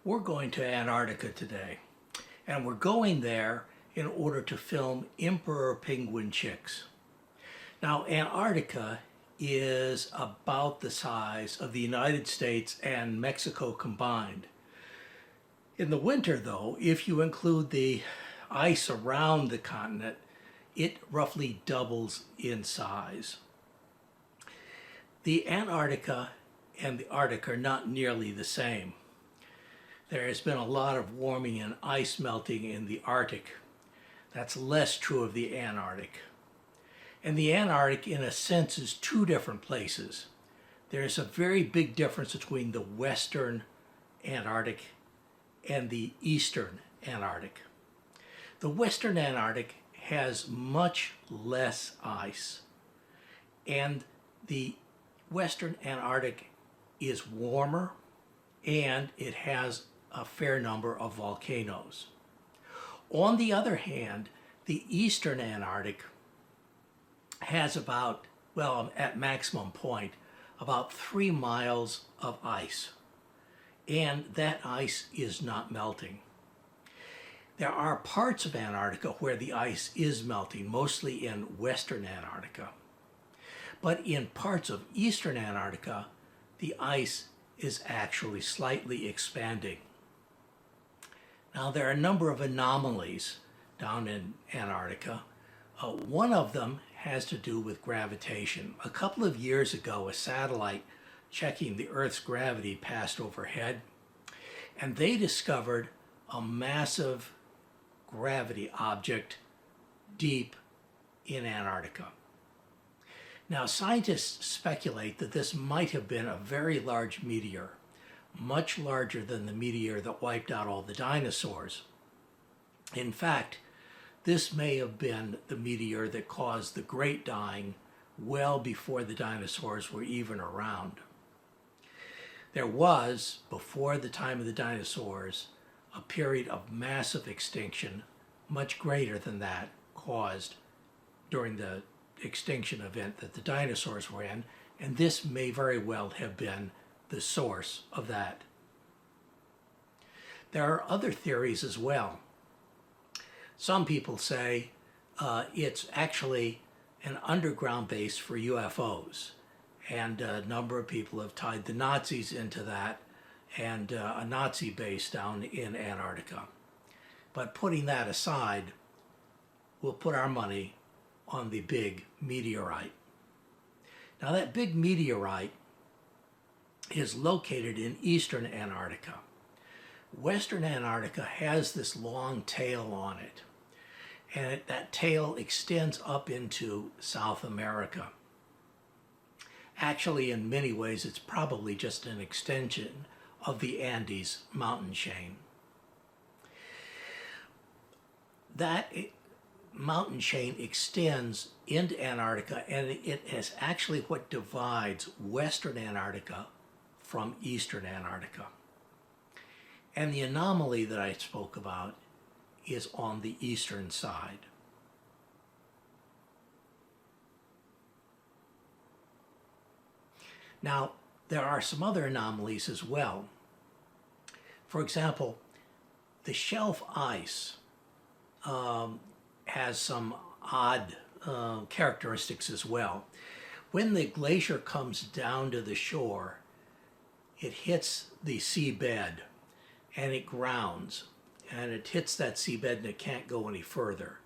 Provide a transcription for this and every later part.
We're going to Antarctica today, and we're going there in order to film emperor penguin chicks. Now, Antarctica is about the size of the United States and Mexico combined. In the winter, though, if you include the ice around the continent, it roughly doubles in size. The Antarctica and the Arctic are not nearly the same. There has been a lot of warming and ice melting in the Arctic. That's less true of the Antarctic. And the Antarctic, in a sense, is two different places. There's a very big difference between the Western Antarctic and the Eastern Antarctic. The Western Antarctic has much less ice, and the Western Antarctic is warmer, and it has a fair number of volcanoes. On the other hand, the Eastern Antarctic has about, well, at maximum point, about 3 miles of ice, and that ice is not melting. There are parts of Antarctica where the ice is melting, mostly in Western Antarctica. But in parts of Eastern Antarctica, the ice is actually slightly expanding. Now, there are a number of anomalies down in Antarctica. One of them has to do with gravitation. A couple of years ago, a satellite checking the Earth's gravity passed overhead, and they discovered a massive gravity object deep in Antarctica. Now, scientists speculate that this might have been a very large meteor, much larger than the meteor that wiped out all the dinosaurs. In fact, this may have been the meteor that caused the Great Dying well before the dinosaurs were even around. There was, before the time of the dinosaurs, a period of massive extinction, much greater than that, caused during the extinction event that the dinosaurs were in, and this may very well have been the source of that. There are other theories as well. Some people say it's actually an underground base for UFOs, and a number of people have tied the Nazis into that, and a Nazi base down in Antarctica. But putting that aside, we'll put our money on the big meteorite. Now, that big meteorite is located in eastern Antarctica. Western Antarctica has this long tail on it, and that tail extends up into South America. Actually, in many ways, it's probably just an extension of the Andes mountain chain. That mountain chain extends into Antarctica, and it is actually what divides Western Antarctica from Eastern Antarctica. And the anomaly that I spoke about is on the eastern side. Now, there are some other anomalies as well. For example, the shelf ice has some odd characteristics as well. When the glacier comes down to the shore, it hits the seabed and it grounds, and it hits that seabed and it can't go any further.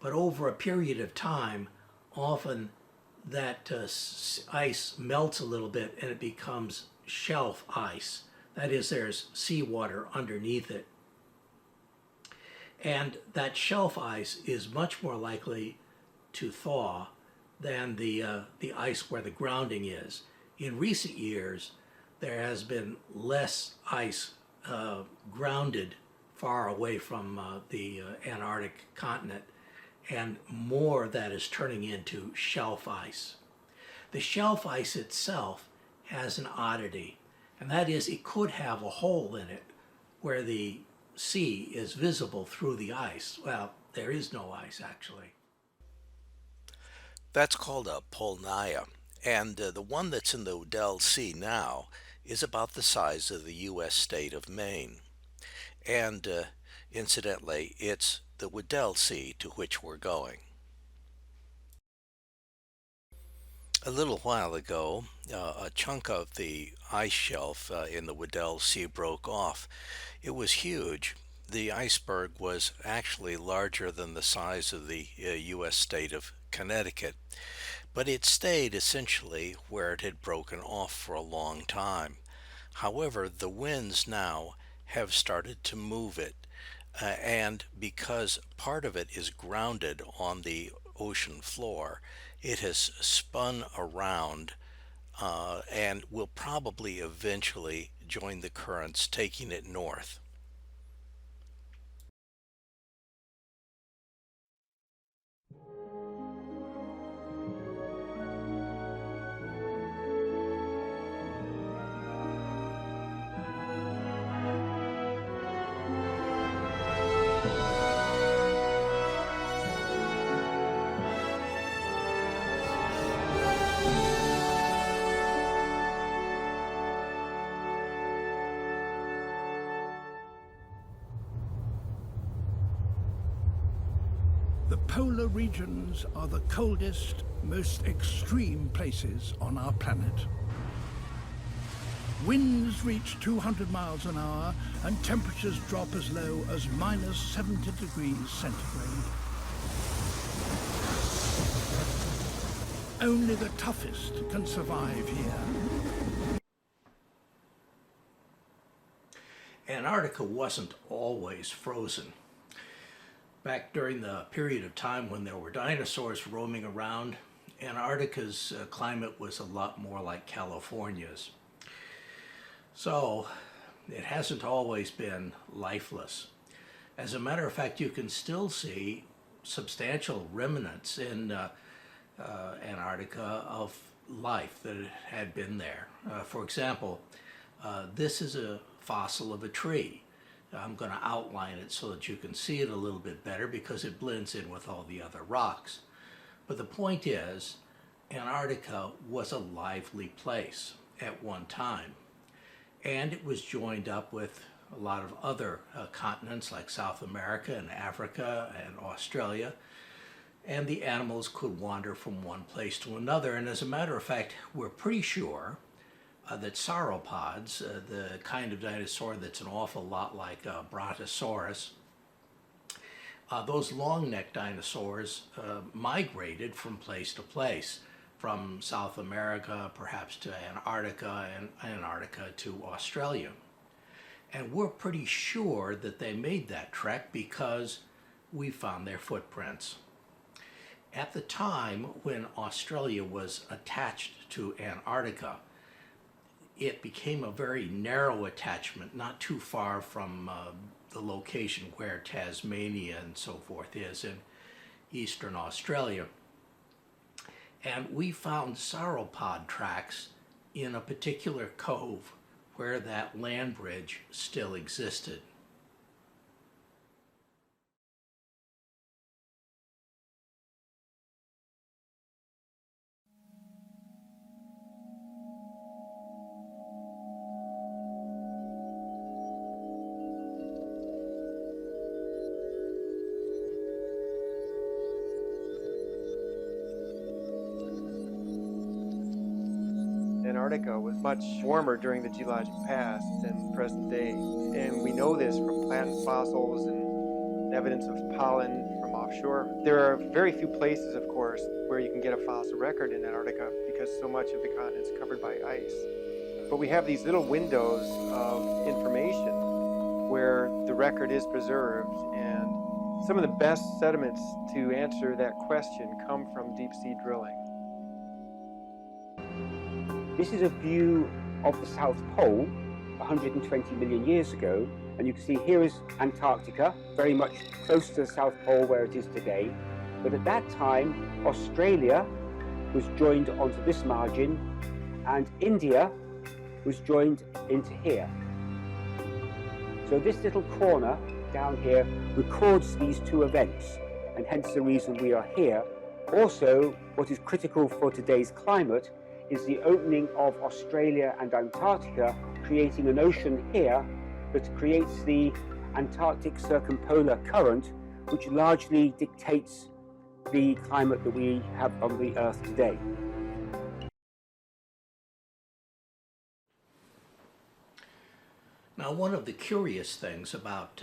But over a period of time, often that ice melts a little bit and it becomes shelf ice That is, there's seawater underneath it. And that shelf ice is much more likely to thaw than the ice where the grounding is. In recent years, there has been less ice grounded far away from the Antarctic continent, and more that is turning into shelf ice. The shelf ice itself has an oddity, and that is it could have a hole in it where the sea is visible through the ice. Well, there is no ice actually. That's called a Polnaya, and the one that's in the Weddell Sea now is about the size of the U.S. state of Maine. And incidentally, it's the Weddell Sea to which we're going. A little while ago, a chunk of the ice shelf in the Weddell Sea broke off. It was huge. The iceberg was actually larger than the size of the U.S. state of Connecticut, but it stayed essentially where it had broken off for a long time. However, the winds now have started to move it, and because part of it is grounded on the ocean floor, it has spun around and will probably eventually join the currents, taking it north. The polar regions are the coldest, most extreme places on our planet. Winds reach 200 miles an hour and temperatures drop as low as minus 70 degrees centigrade. Only the toughest can survive here. Antarctica wasn't always frozen. Back during the period of time when there were dinosaurs roaming around, Antarctica's climate was a lot more like California's. So it hasn't always been lifeless. As a matter of fact, you can still see substantial remnants in Antarctica of life that had been there. For example, this is a fossil of a tree. I'm going to outline it so that you can see it a little bit better because it blends in with all the other rocks. But the point is, Antarctica was a lively place at one time. And it was joined up with a lot of other continents like South America and Africa and Australia. And the animals could wander from one place to another. And as a matter of fact, we're pretty sure that sauropods, the kind of dinosaur that's an awful lot like Brontosaurus, those long-necked dinosaurs migrated from place to place, from South America perhaps to Antarctica, and Antarctica to Australia. And we're pretty sure that they made that trek because we found their footprints. At the time when Australia was attached to Antarctica, it became a very narrow attachment, not too far from the location where Tasmania and so forth is in eastern Australia. And we found sauropod tracks in a particular cove where that land bridge still existed. Antarctica was much warmer during the geologic past than present day. And we know this from plant fossils and evidence of pollen from offshore. There are very few places, of course, where you can get a fossil record in Antarctica because so much of the continent is covered by ice. But we have these little windows of information where the record is preserved, and some of the best sediments to answer that question come from deep sea drilling. This is a view of the South Pole 120 million years ago, and you can see here is Antarctica, very much close to the South Pole where it is today. But at that time, Australia was joined onto this margin, and India was joined into here. So this little corner down here records these two events, and hence the reason we are here. Also, what is critical for today's climate is the opening of Australia and Antarctica, creating an ocean here that creates the Antarctic circumpolar current, which largely dictates the climate that we have on the Earth today. Now, one of the curious things about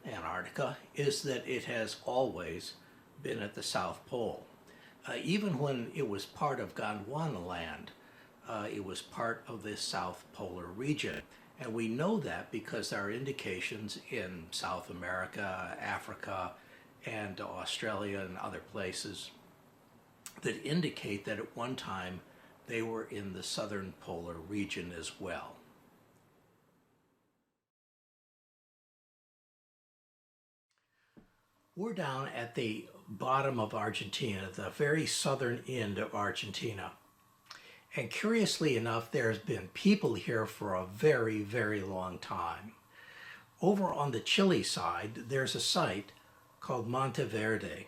Antarctica is that it has always been at the South Pole. Even when it was part of Gondwana land, it was part of the South Polar region. And we know that because there are indications in South America, Africa, and Australia and other places that indicate that at one time they were in the southern polar region as well. We're down at the bottom of Argentina, the very southern end of Argentina. And curiously enough, there's been people here for a very, very long time. Over on the Chile side, there's a site called Monteverde.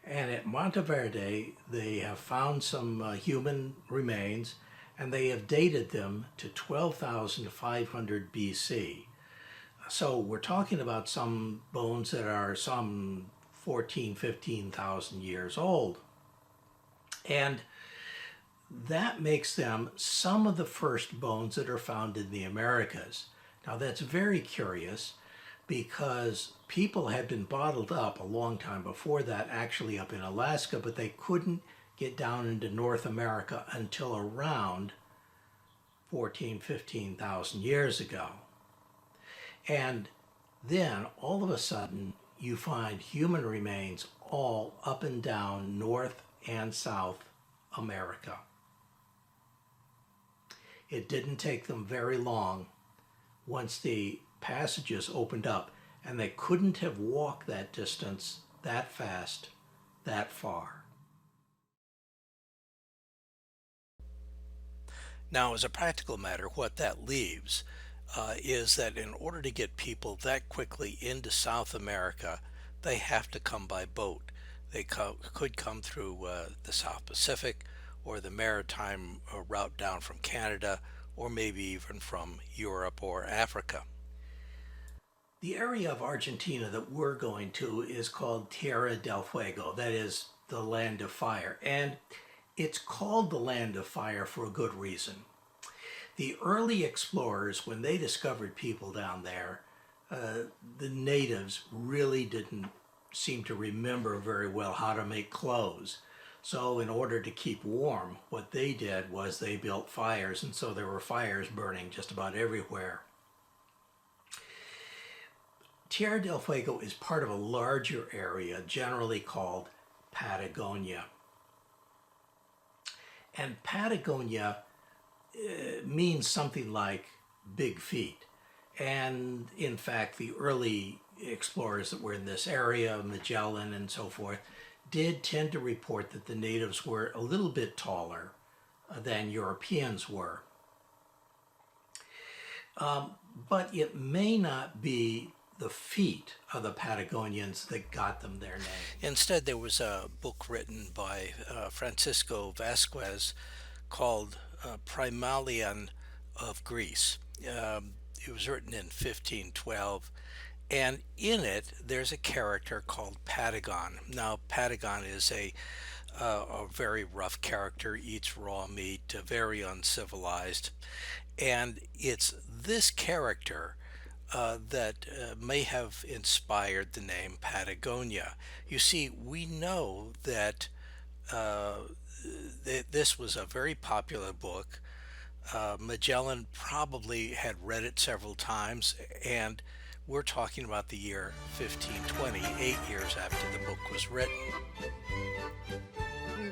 And at Monteverde, they have found some human remains, and they have dated them to 12,500 BC. So we're talking about some bones that are some 15,000 years old. And that makes them some of the first bones that are found in the Americas. Now that's very curious because people had been bottled up a long time before that, actually up in Alaska, but they couldn't get down into North America until around 15,000 years ago. And then all of a sudden you find human remains all up and down North and South America. It didn't take them very long once the passages opened up, and they couldn't have walked that distance that fast, that far. Now, as a practical matter, what that leaves is that in order to get people that quickly into South America, they have to come by boat. They could come through the South Pacific or the maritime route down from Canada, or maybe even from Europe or Africa. The area of Argentina that we're going to is called Tierra del Fuego, that is the land of fire. And it's called the land of fire for a good reason. The early explorers, when they discovered people down there, the natives really didn't seem to remember very well how to make clothes. So in order to keep warm, what they did was they built fires, and so there were fires burning just about everywhere. Tierra del Fuego is part of a larger area generally called Patagonia. And Patagonia means something like big feet. And in fact, the early explorers that were in this area, Magellan and so forth, did tend to report that the natives were a little bit taller than Europeans were. But it may not be the feet of the Patagonians that got them their name. Instead, there was a book written by Francisco Vasquez called Primalian of Greece. It was written in 1512, and in it there's a character called Patagon. Now, Patagon is a very rough character, eats raw meat, very uncivilized, and it's this character that may have inspired the name Patagonia. You see, we know that this was a very popular book Magellan probably had read it several times, and we're talking about the year 1520, 8 years after the book was written.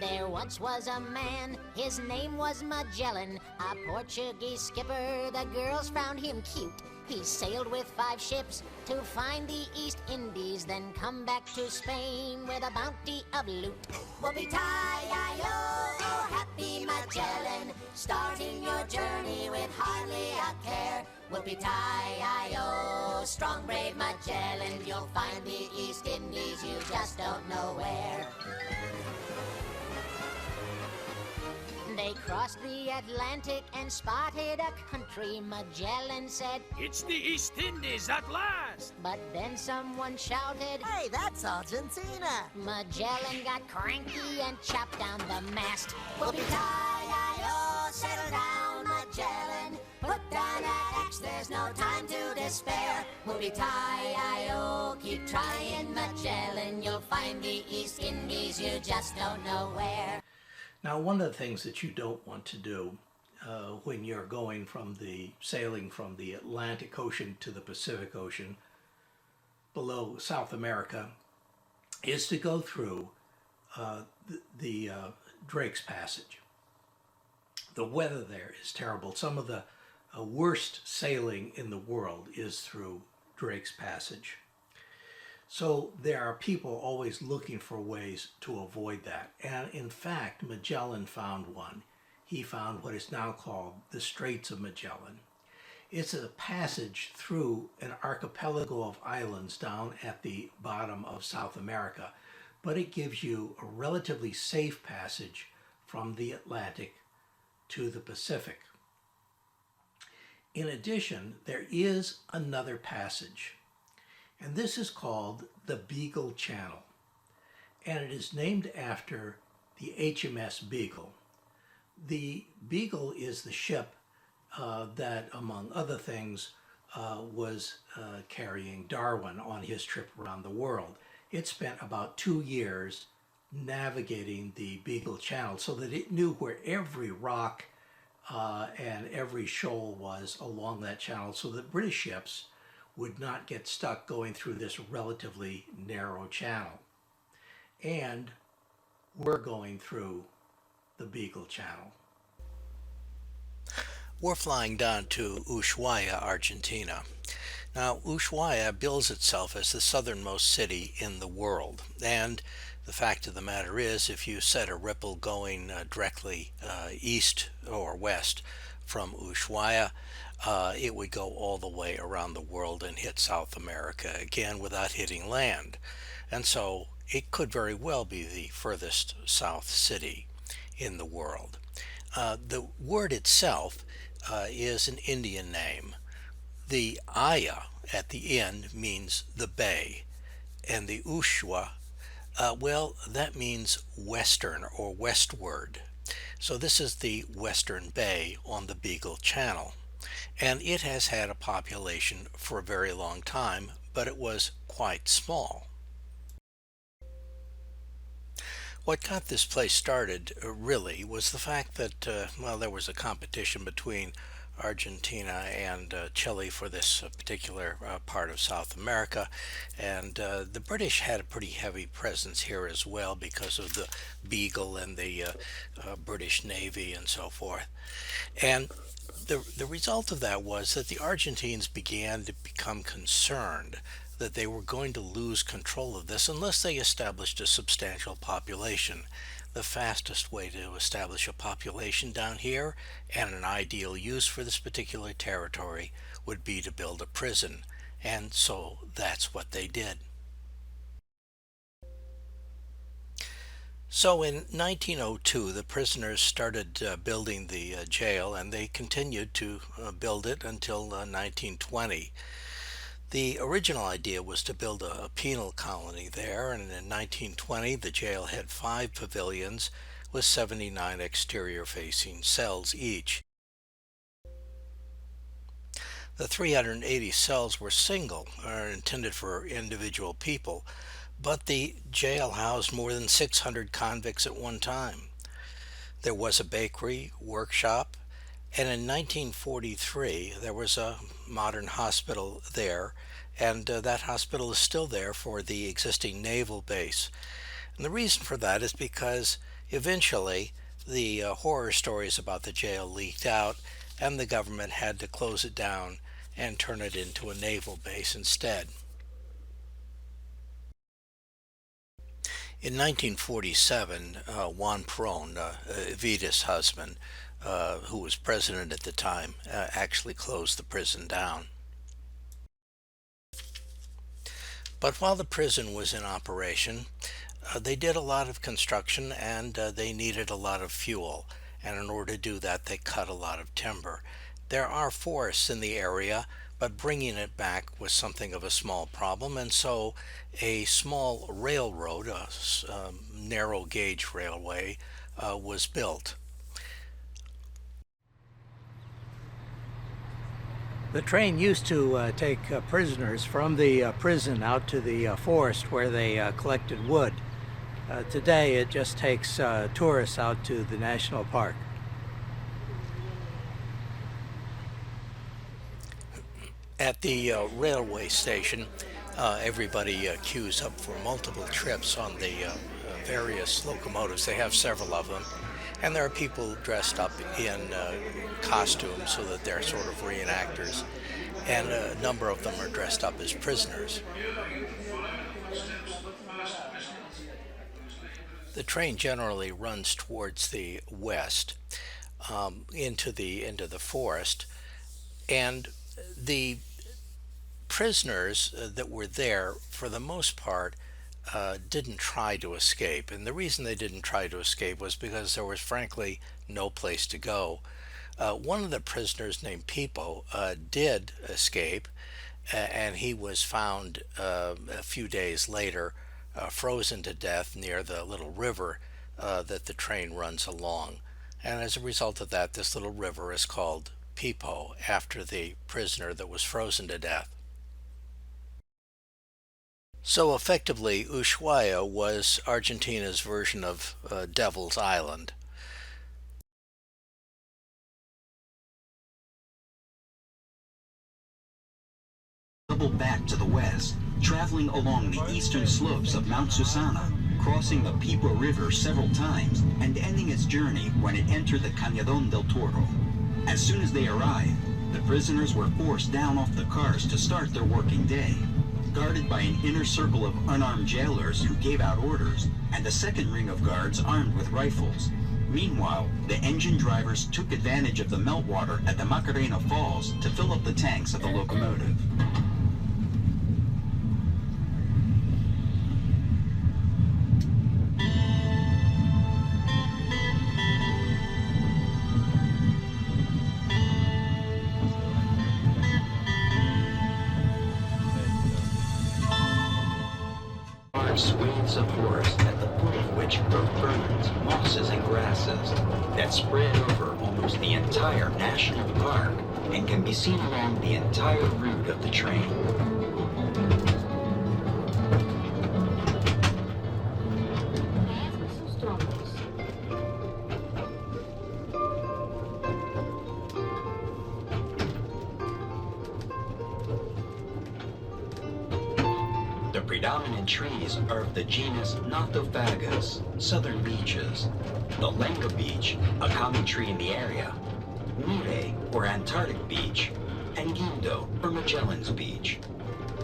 There once was a man, his name was Magellan, a Portuguese skipper, the girls found him cute. He sailed with 5 ships to find the East Indies, then come back to Spain with a bounty of loot. Whoopee-tie-I-O, happy Magellan, starting your journey with hardly a care. Whoopee-tie-I-O, strong brave Magellan, you'll find the East Indies, you just don't know where. They crossed the Atlantic and spotted a country. Magellan said, "It's the East Indies at last!" but then someone shouted, "Hey, that's Argentina!" Magellan got cranky and chopped down the mast. Whoopee-tie-I-O, settle down, Magellan. Put down that axe, there's no time to despair. Whoopee-tie-I-O, keep trying, Magellan. You'll find the East Indies, you just don't know where. Now, one of the things that you don't want to do when you're sailing from the Atlantic Ocean to the Pacific Ocean below South America is to go through the Drake's Passage. The weather there is terrible. Some of the worst sailing in the world is through Drake's Passage. So there are people always looking for ways to avoid that. And in fact, Magellan found one. He found what is now called the Straits of Magellan. It's a passage through an archipelago of islands down at the bottom of South America, but it gives you a relatively safe passage from the Atlantic to the Pacific. In addition, there is another passage, and this is called the Beagle Channel, and it is named after the HMS Beagle. The Beagle is the ship that, among other things, was carrying Darwin on his trip around the world. It spent about 2 years navigating the Beagle Channel so that it knew where every rock and every shoal was along that channel, so that British ships would not get stuck going through this relatively narrow channel. And we're going through the Beagle Channel. We're flying down to Ushuaia, Argentina. Now, Ushuaia bills itself as the southernmost city in the world, and the fact of the matter is, if you set a ripple going directly east or west from Ushuaia, it would go all the way around the world and hit South America again without hitting land. And so it could very well be the furthest south city in the world. The word itself is an Indian name. The Aya at the end means the bay, and the Ushua, well, that means western or westward. So this is the western bay on the Beagle Channel, and it has had a population for a very long time, but it was quite small. What got this place started really was the fact that, well, there was a competition between Argentina and Chile for this particular part of South America, and the British had a pretty heavy presence here as well because of the Beagle and the British Navy and so forth. And the result of that was that the Argentines began to become concerned that they were going to lose control of this unless they established a substantial population. The fastest way to establish a population down here and an ideal use for this particular territory would be to build a prison, and so that's what they did. So in 1902, the prisoners started building the jail, and they continued to build it until 1920. The original idea was to build a penal colony there, and in 1920 the jail had 5 pavilions with 79 exterior-facing cells each. The 380 cells were single, or intended for individual people, but the jail housed more than 600 convicts at one time. There was a bakery, workshop, And in 1943, there was a modern hospital there, and that hospital is still there for the existing naval base. And the reason for that is because eventually the horror stories about the jail leaked out, and the government had to close it down and turn it into a naval base instead. In 1947, Juan Perón, Evita's husband, who was president at the time, actually closed the prison down. But while the prison was in operation, they did a lot of construction, and they needed a lot of fuel. And in order to do that, they cut a lot of timber. There are forests in the area, but bringing it back was something of a small problem, and so a small railroad, a narrow gauge railway, was built. The train used to take prisoners from the prison out to the forest where they collected wood. Today it just takes tourists out to the national park. At the railway station, everybody queues up for multiple trips on the various locomotives. They have several of them. And there are people dressed up in costumes so that they're sort of reenactors. And a number of them are dressed up as prisoners. The train generally runs towards the west, into the forest, and the prisoners that were there, for the most part, didn't try to escape. And the reason they didn't try to escape was because there was frankly no place to go. One of the prisoners, named Pipo, did escape, and he was found a few days later frozen to death near the little river that the train runs along. And as a result of that, this little river is called Pipo, after the prisoner that was frozen to death. So effectively, Ushuaia was Argentina's version of Devil's Island. Double back to the west, traveling along the eastern slopes of Mount Susana, crossing the Pipo River several times, and ending its journey when it entered the Cañadón del Toro. As soon as they arrived, the prisoners were forced down off the cars to start their working day, guarded by an inner circle of unarmed jailers who gave out orders, and a second ring of guards armed with rifles. Meanwhile, the engine drivers took advantage of the meltwater at the Macarena Falls to fill up the tanks of the locomotive. Swathes of forest at the foot of which grow ferns, mosses, and grasses that spread over almost the entire national park and can be seen along the entire route of the train. The predominant trees are of the genus Nothofagus, southern beeches, the lenga beech, a common tree in the area, Mire, or Antarctic beech, and Guindo, or Magellan's beech.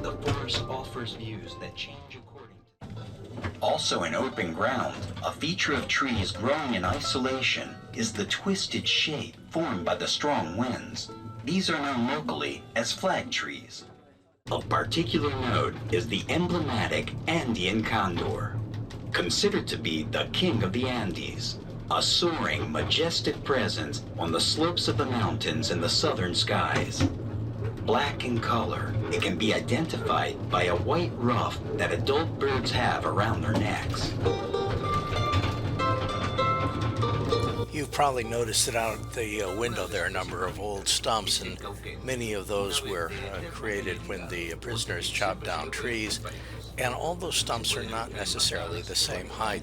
The forest offers views that change according to... Also in open ground, a feature of trees growing in isolation is the twisted shape formed by the strong winds. These are known locally as flag trees. Of particular note is the emblematic Andean condor, considered to be the king of the Andes, a soaring, majestic presence on the slopes of the mountains in the southern skies. Black in color, it can be identified by a white ruff that adult birds have around their necks. You've probably noticed that out the window there are a number of old stumps, and many of those were created when the prisoners chopped down trees And all those stumps are not necessarily the same height.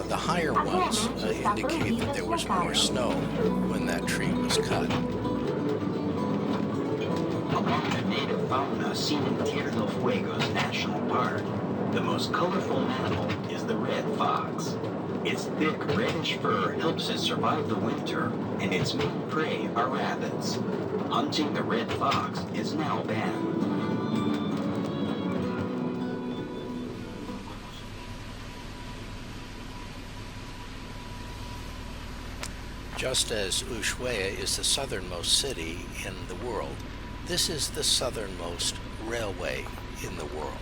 The higher ones indicate that there was more snow when that tree was cut. Among the native fauna seen in Tierra del Fuego's National Park, the most colorful mammal is the red fox. Its thick reddish fur helps it survive the winter, and its main prey are rabbits. Hunting the red fox is now banned. Just as Ushuaia is the southernmost city in the world, this is the southernmost railway in the world.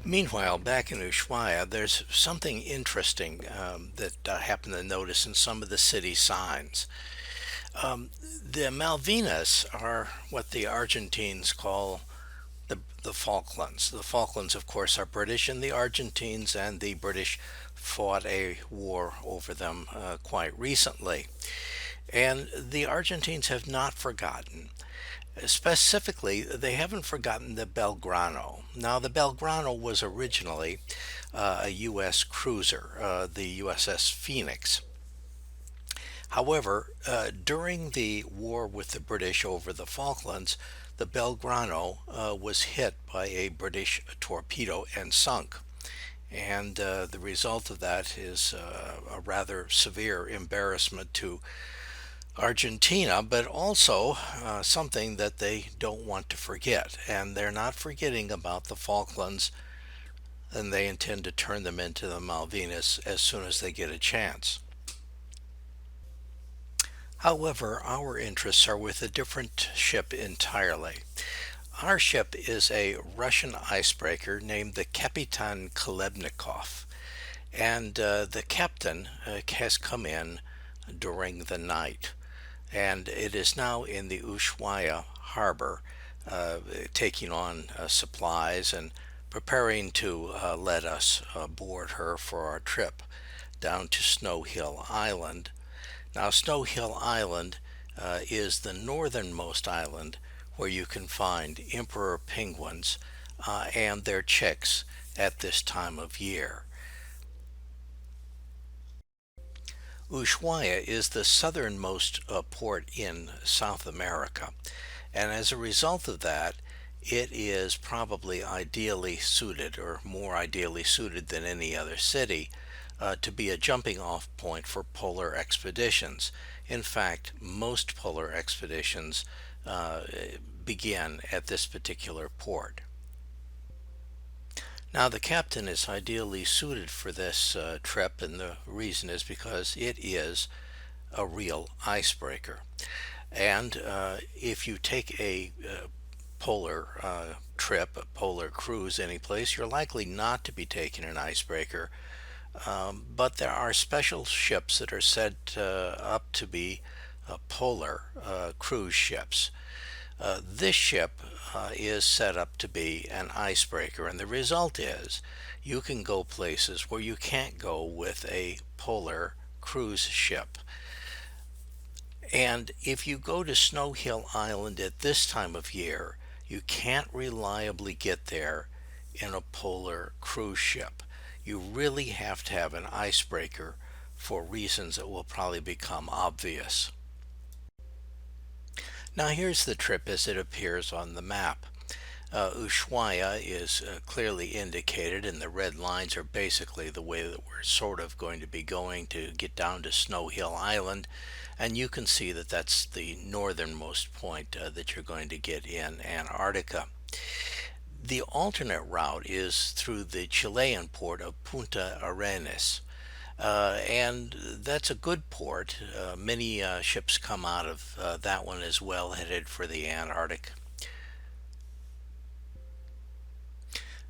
Meanwhile, back in Ushuaia, there's something interesting that I happen to notice in some of the city signs. The Malvinas are what the Argentines call the Falklands. The Falklands, of course, are British, and the Argentines and the British fought a war over them quite recently. And the Argentines have not forgotten. Specifically, they haven't forgotten the Belgrano. Now, the Belgrano was originally a U.S. cruiser, the USS Phoenix. However, during the war with the British over the Falklands, the Belgrano was hit by a British torpedo and sunk. And the result of that is a rather severe embarrassment to Argentina, but also something that they don't want to forget. And they're not forgetting about the Falklands, and they intend to turn them into the Malvinas as soon as they get a chance. However, our interests are with a different ship entirely. Our ship is a Russian icebreaker named the Kapitan Khlebnikov, and the captain has come in during the night, and it is now in the Ushuaia harbor, taking on supplies and preparing to let us board her for our trip down to Snow Hill Island. Now, Snow Hill Island is the northernmost island where you can find emperor penguins and their chicks at this time of year. Ushuaia is the southernmost port in South America, and as a result of that, it is probably ideally suited, or more ideally suited than any other city, to be a jumping off point for polar expeditions. In fact, most polar expeditions begin at this particular port. Now, the captain is ideally suited for this trip, and the reason is because it is a real icebreaker. And if you take a polar trip, a polar cruise anyplace, you're likely not to be taking an icebreaker. But there are special ships that are set up to be polar cruise ships. This ship is set up to be an icebreaker, and the result is you can go places where you can't go with a polar cruise ship. And if you go to Snow Hill Island at this time of year, you can't reliably get there in a polar cruise ship. You really have to have an icebreaker for reasons that will probably become obvious. Now here's the trip as it appears on the map. Ushuaia is clearly indicated, and the red lines are basically the way that we're sort of going to be going to get down to Snow Hill Island, and you can see that that's the northernmost point that you're going to get in Antarctica. The alternate route is through the Chilean port of Punta Arenas. And that's a good port. Many ships come out of that one as well, headed for the Antarctic.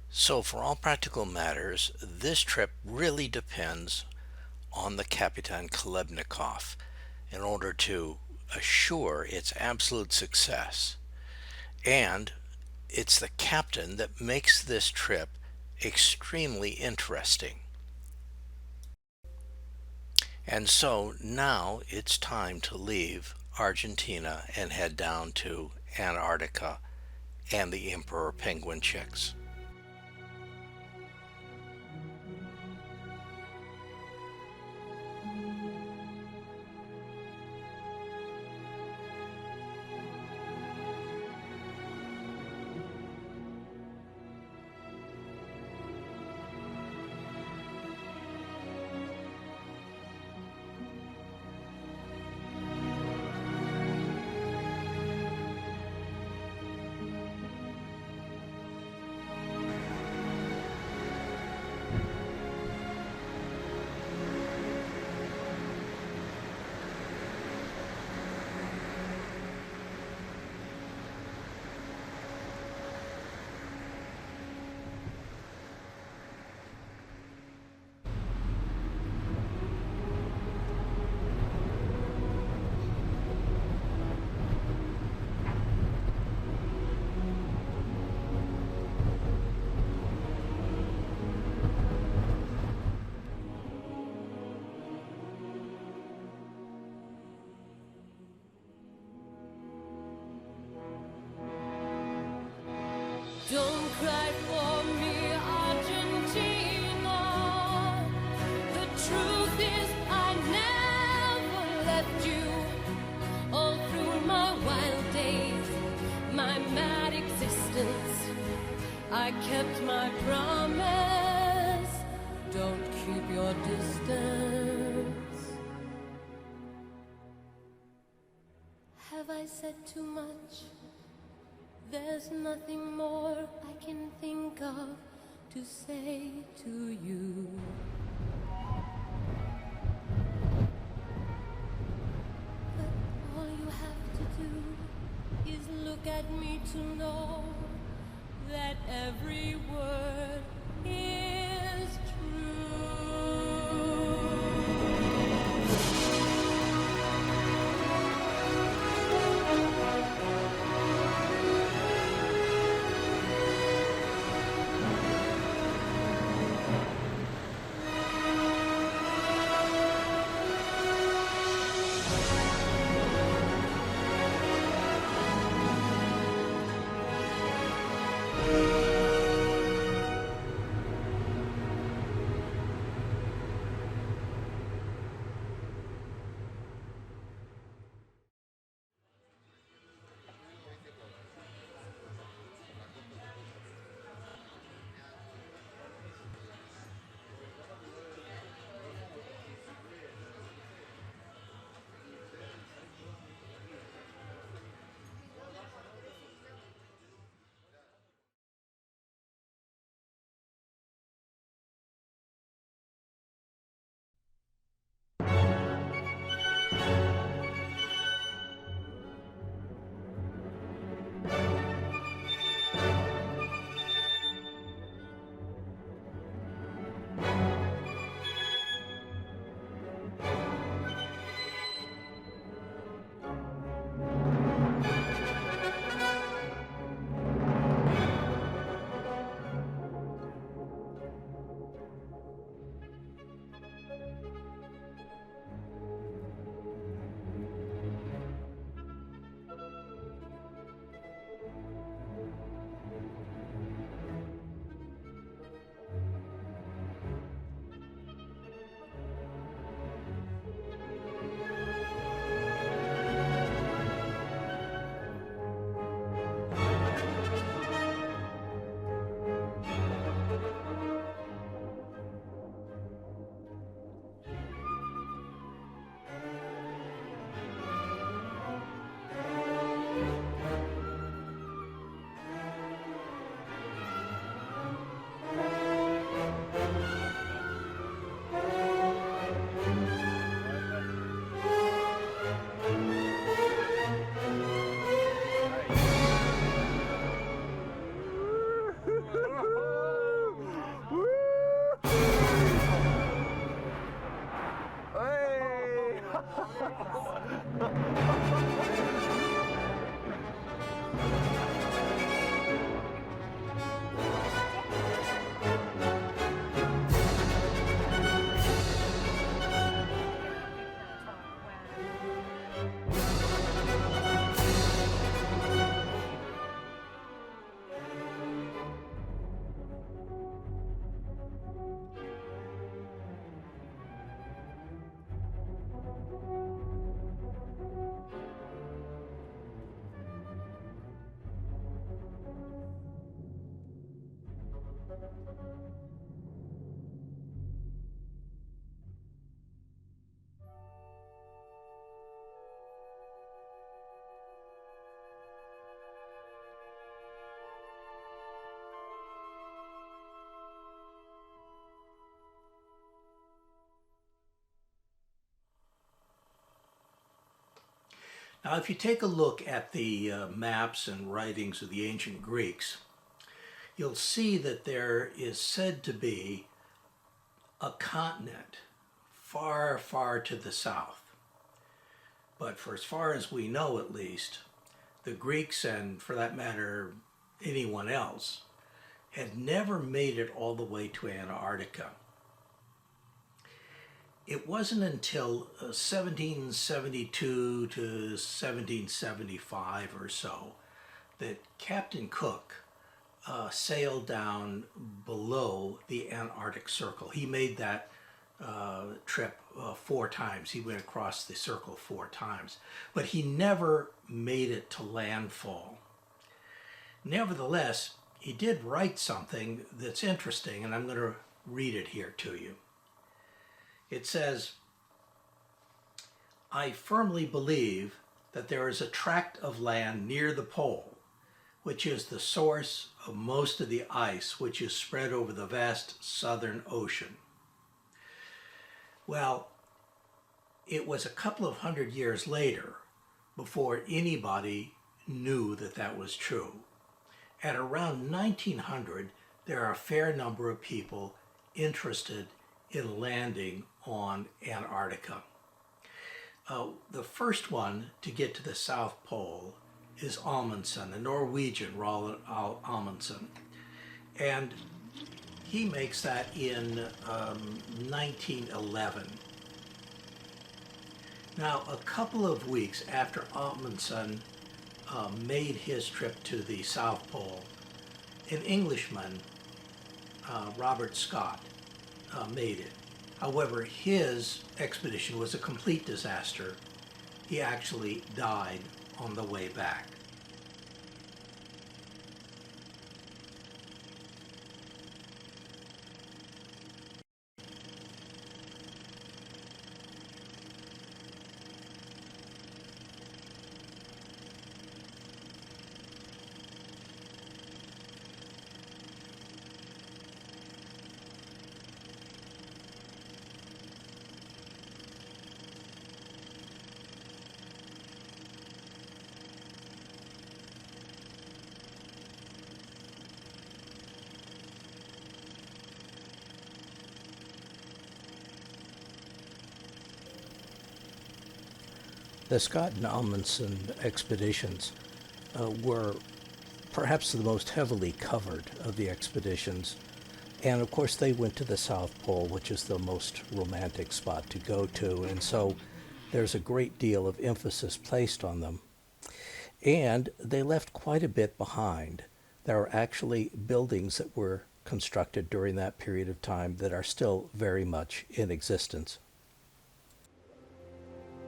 So for all practical matters, this trip really depends on the Kapitan Khlebnikov in order to assure its absolute success. And it's the captain that makes this trip extremely interesting. And so now it's time to leave Argentina and head down to Antarctica and the Emperor Penguin Chicks. Don't cry for me, Argentina. The truth is I never left you. All through my wild days, my mad existence, I kept my promise. Don't keep your distance. Have I said too much? There's nothing more I can think of to say to you. But all you have to do is look at me to know that every word is true. Now, if you take a look at the maps and writings of the ancient Greeks, you'll see that there is said to be a continent far, far to the south. But for as far as we know, at least, the Greeks, and for that matter, anyone else, had never made it all the way to Antarctica. It wasn't until 1772 to 1775 or so that Captain Cook sailed down below the Antarctic Circle. He made that trip 4 times. He went across the circle 4 times, but he never made it to landfall. Nevertheless, he did write something that's interesting, and I'm going to read it here to you. It says, "I firmly believe that there is a tract of land near the pole, which is the source of most of the ice which is spread over the vast southern ocean." Well, it was a couple of hundred years later before anybody knew that that was true. At around 1900, there are a fair number of people interested in landing on Antarctica. The first one to get to the South Pole is Amundsen, a Norwegian, Roald Amundsen. And he makes that in 1911. Now, a couple of weeks after Amundsen made his trip to the South Pole, an Englishman, Robert Scott, made it. However, his expedition was a complete disaster. He actually died on the way back. The Scott and Amundsen expeditions were perhaps the most heavily covered of the expeditions. And of course they went to the South Pole, which is the most romantic spot to go to. And so there's a great deal of emphasis placed on them. And they left quite a bit behind. There are actually buildings that were constructed during that period of time that are still very much in existence.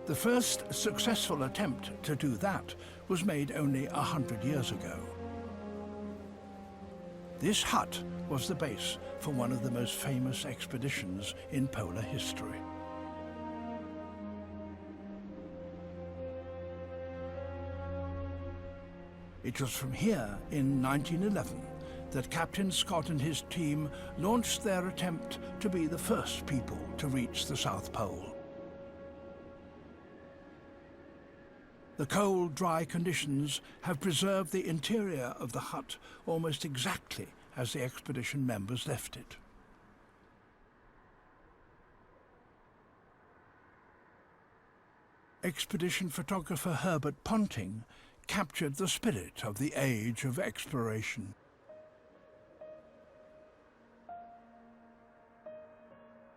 The first successful attempt to do that was made only 100 years ago. This hut was the base for one of the most famous expeditions in polar history. It was from here in 1911 that Captain Scott and his team launched their attempt to be the first people to reach the South Pole. The cold, dry conditions have preserved the interior of the hut almost exactly as the expedition members left it. Expedition photographer Herbert Ponting captured the spirit of the age of exploration.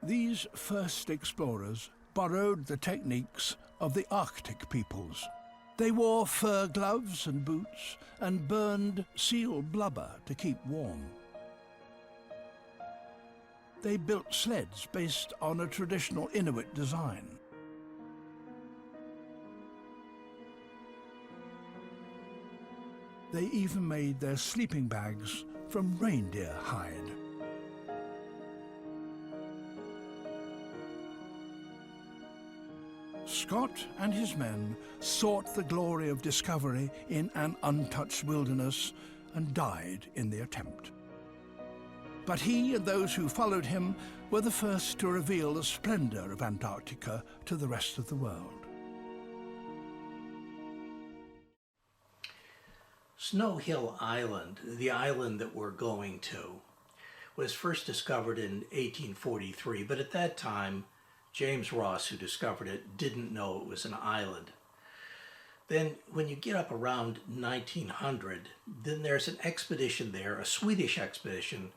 These first explorers borrowed the techniques of the Arctic peoples. They wore fur gloves and boots and burned seal blubber to keep warm. They built sleds based on a traditional Inuit design. They even made their sleeping bags from reindeer hide. Scott and his men sought the glory of discovery in an untouched wilderness and died in the attempt. But he and those who followed him were the first to reveal the splendor of Antarctica to the rest of the world. Snow Hill Island, the island that we're going to, was first discovered in 1843, but at that time, James Ross, who discovered it, didn't know it was an island. Then when you get up around 1900, then there's an expedition there, a Swedish expedition,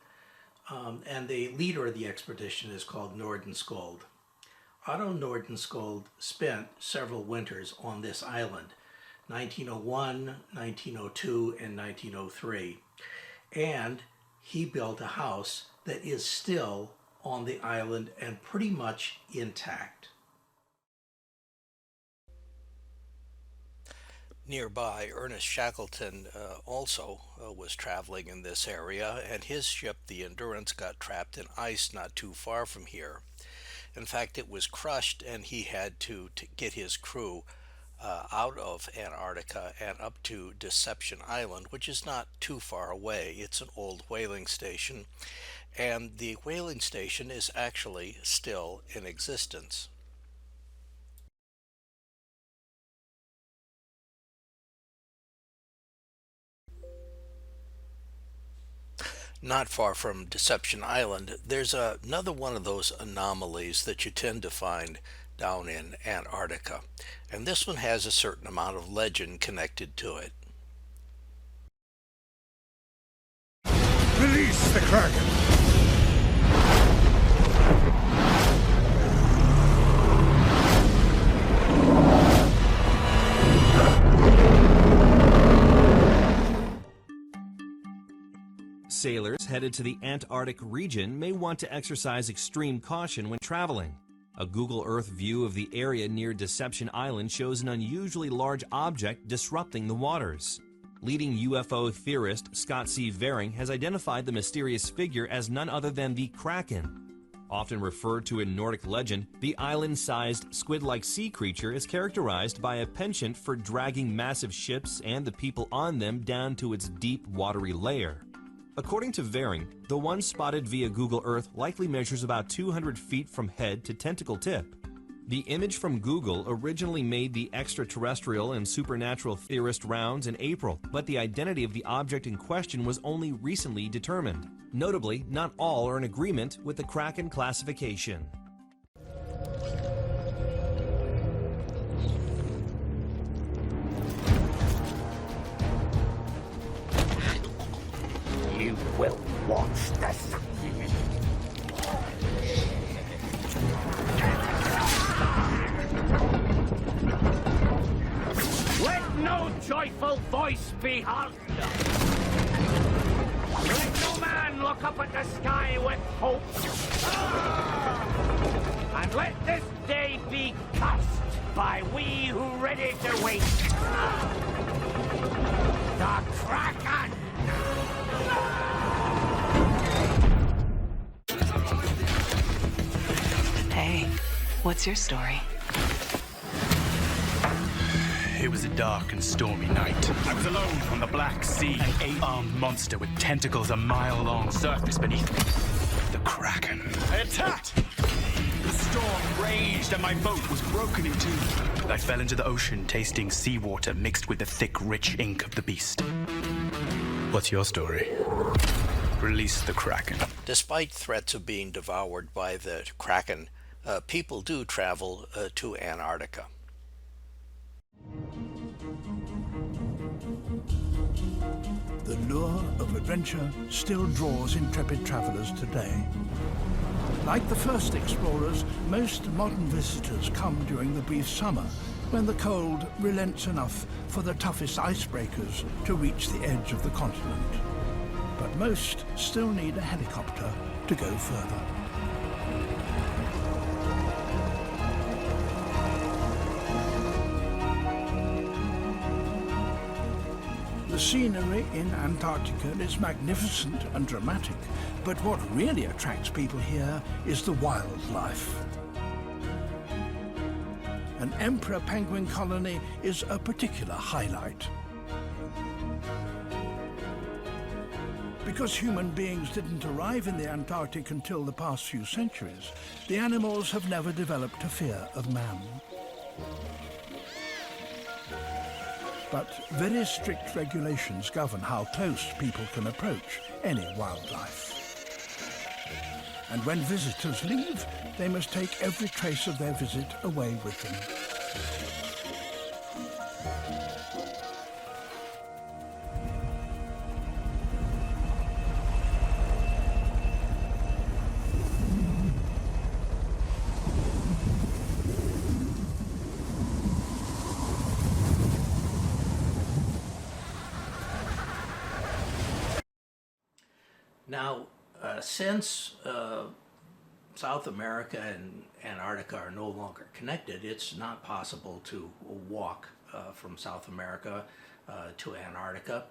and the leader of the expedition is called Nordenskjöld. Otto Nordenskjöld spent several winters on this island, 1901, 1902, and 1903. And he built a house that is still on the island and pretty much intact. Nearby, Ernest Shackleton also was traveling in this area, and his ship, the Endurance, got trapped in ice not too far from here. In fact, it was crushed, and he had to get his crew out of Antarctica and up to Deception Island, which is not too far away. It's an old whaling station, and the whaling station is actually still in existence. Not far from Deception Island, there's another one of those anomalies that you tend to find down in Antarctica, and this one has a certain amount of legend connected to it. Release the Kraken! Sailors headed to the Antarctic region may want to exercise extreme caution when traveling. A Google Earth view of the area near Deception Island shows an unusually large object disrupting the waters. Leading UFO theorist Scott C. Vering has identified the mysterious figure as none other than the Kraken. Often referred to in Nordic legend, the island-sized squid-like sea creature is characterized by a penchant for dragging massive ships and the people on them down to its deep, watery lair. According to Vering, the one spotted via Google Earth likely measures about 200 feet from head to tentacle tip. The image from Google originally made the extraterrestrial and supernatural theorist rounds in April, but the identity of the object in question was only recently determined. Notably, not all are in agreement with the Kraken classification. You will watch this. Let no joyful voice be heard. Let no man look up at the sky with hope. And let this day be cursed by we who ready to wait. The Kraken! Hey, what's your story? It was a dark and stormy night. I was alone on the Black Sea. An 8-armed monster with tentacles a mile long surfaced beneath me. The Kraken. I attacked! The storm raged and my boat was broken in two. I fell into the ocean, tasting seawater mixed with the thick, rich ink of the beast. What's your story? Release the Kraken. Despite threats of being devoured by the Kraken, people do travel to Antarctica. The lure of adventure still draws intrepid travelers today. Like the first explorers, most modern visitors come during the brief summer, when the cold relents enough for the toughest icebreakers to reach the edge of the continent. But most still need a helicopter to go further. The scenery in Antarctica is magnificent and dramatic, but what really attracts people here is the wildlife. An emperor penguin colony is a particular highlight. Because human beings didn't arrive in the Antarctic until the past few centuries, the animals have never developed a fear of man. but very strict regulations govern how close people can approach any wildlife. And when visitors leave, they must take every trace of their visit away with them. Now, since South America and Antarctica are no longer connected, it's not possible to walk from South America to Antarctica.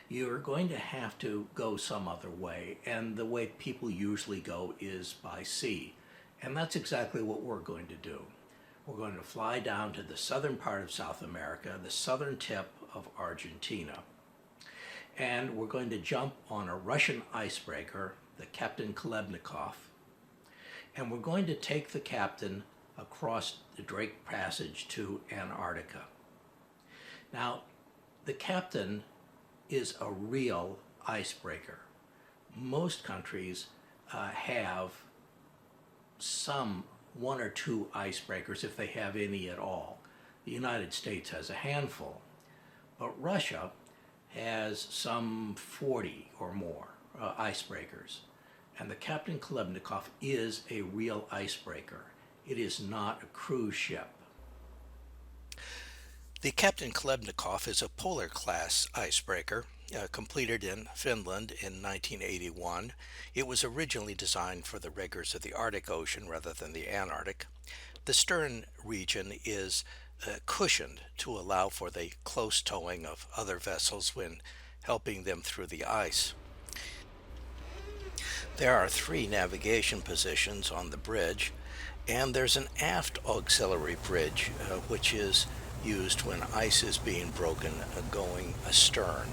You're going to have to go some other way, and the way people usually go is by sea. And that's exactly what we're going to do. We're going to fly down to the southern part of South America, the southern tip of Argentina. And we're going to jump on a Russian icebreaker, the Kapitan Khlebnikov, and we're going to take the captain across the Drake Passage to Antarctica. Now, the captain is a real icebreaker. Most countries have one or two icebreakers, if they have any at all. The United States has a handful, but Russia has some 40 or more icebreakers. And the Kapitan Khlebnikov is a real icebreaker. It is not a cruise ship. The Kapitan Khlebnikov is a polar-class icebreaker completed in Finland in 1981. It was originally designed for the rigors of the Arctic Ocean rather than the Antarctic. The stern region is cushioned to allow for the close towing of other vessels when helping them through the ice. There are 3 navigation positions on the bridge, and there's an aft auxiliary bridge which is used when ice is being broken going astern.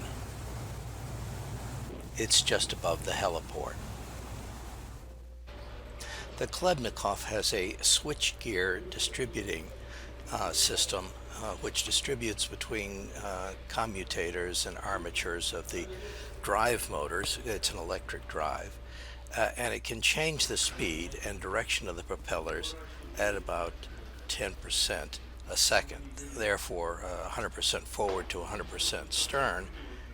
It's just above the heliport. The Khlebnikov has a switchgear distributing system which distributes between commutators and armatures of the drive motors. It's an electric drive, and it can change the speed and direction of the propellers at about 10% a second. Therefore, 100% forward to 100% stern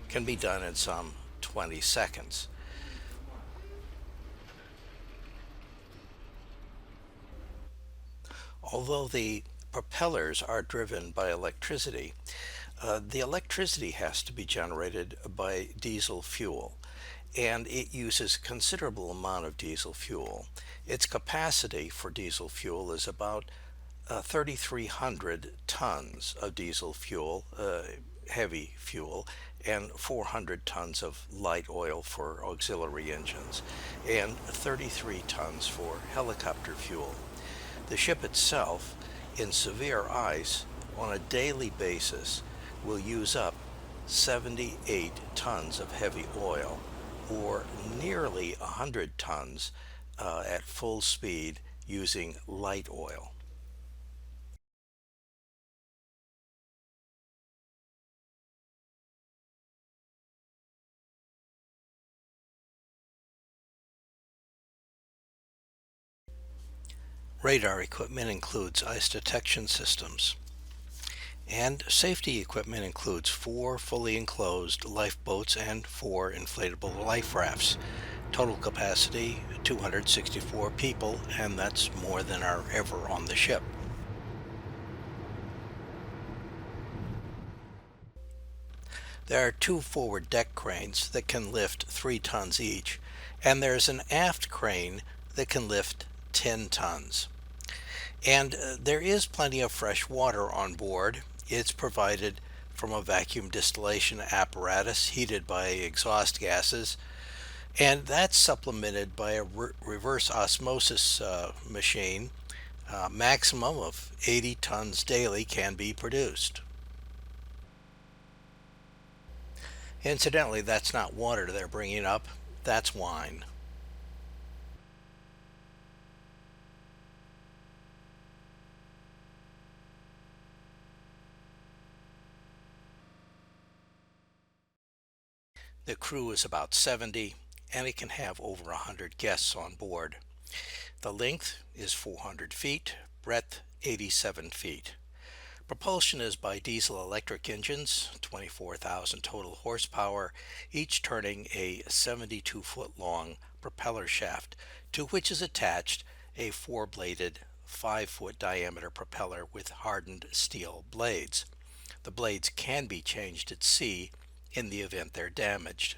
can be done in some 20 seconds. Although the propellers are driven by electricity, the electricity has to be generated by diesel fuel, and it uses a considerable amount of diesel fuel. Its capacity for diesel fuel is about 3,300 tons of diesel fuel, heavy fuel, and 400 tons of light oil for auxiliary engines, and 33 tons for helicopter fuel. The ship itself, in severe ice, on a daily basis, will use up 78 tons of heavy oil, or nearly 100 tons at full speed using light oil. Radar equipment includes ice detection systems, and safety equipment includes 4 fully enclosed lifeboats and 4 inflatable life rafts. Total capacity 264 people, and that's more than are ever on the ship. There are 2 forward deck cranes that can lift 3 tons each, and there's an aft crane that can lift 10 tons. And there is plenty of fresh water on board. It's provided from a vacuum distillation apparatus heated by exhaust gases, and that's supplemented by a reverse osmosis machine. Maximum of 80 tons daily can be produced. Incidentally, that's not water they're bringing up, that's wine. The crew is about 70, and it can have over 100 guests on board. The length is 400 feet, breadth 87 feet. Propulsion is by diesel-electric engines, 24,000 total horsepower, each turning a 72-foot-long propeller shaft, to which is attached a four-bladed, 5-foot diameter propeller with hardened steel blades. The blades can be changed at sea in the event they're damaged.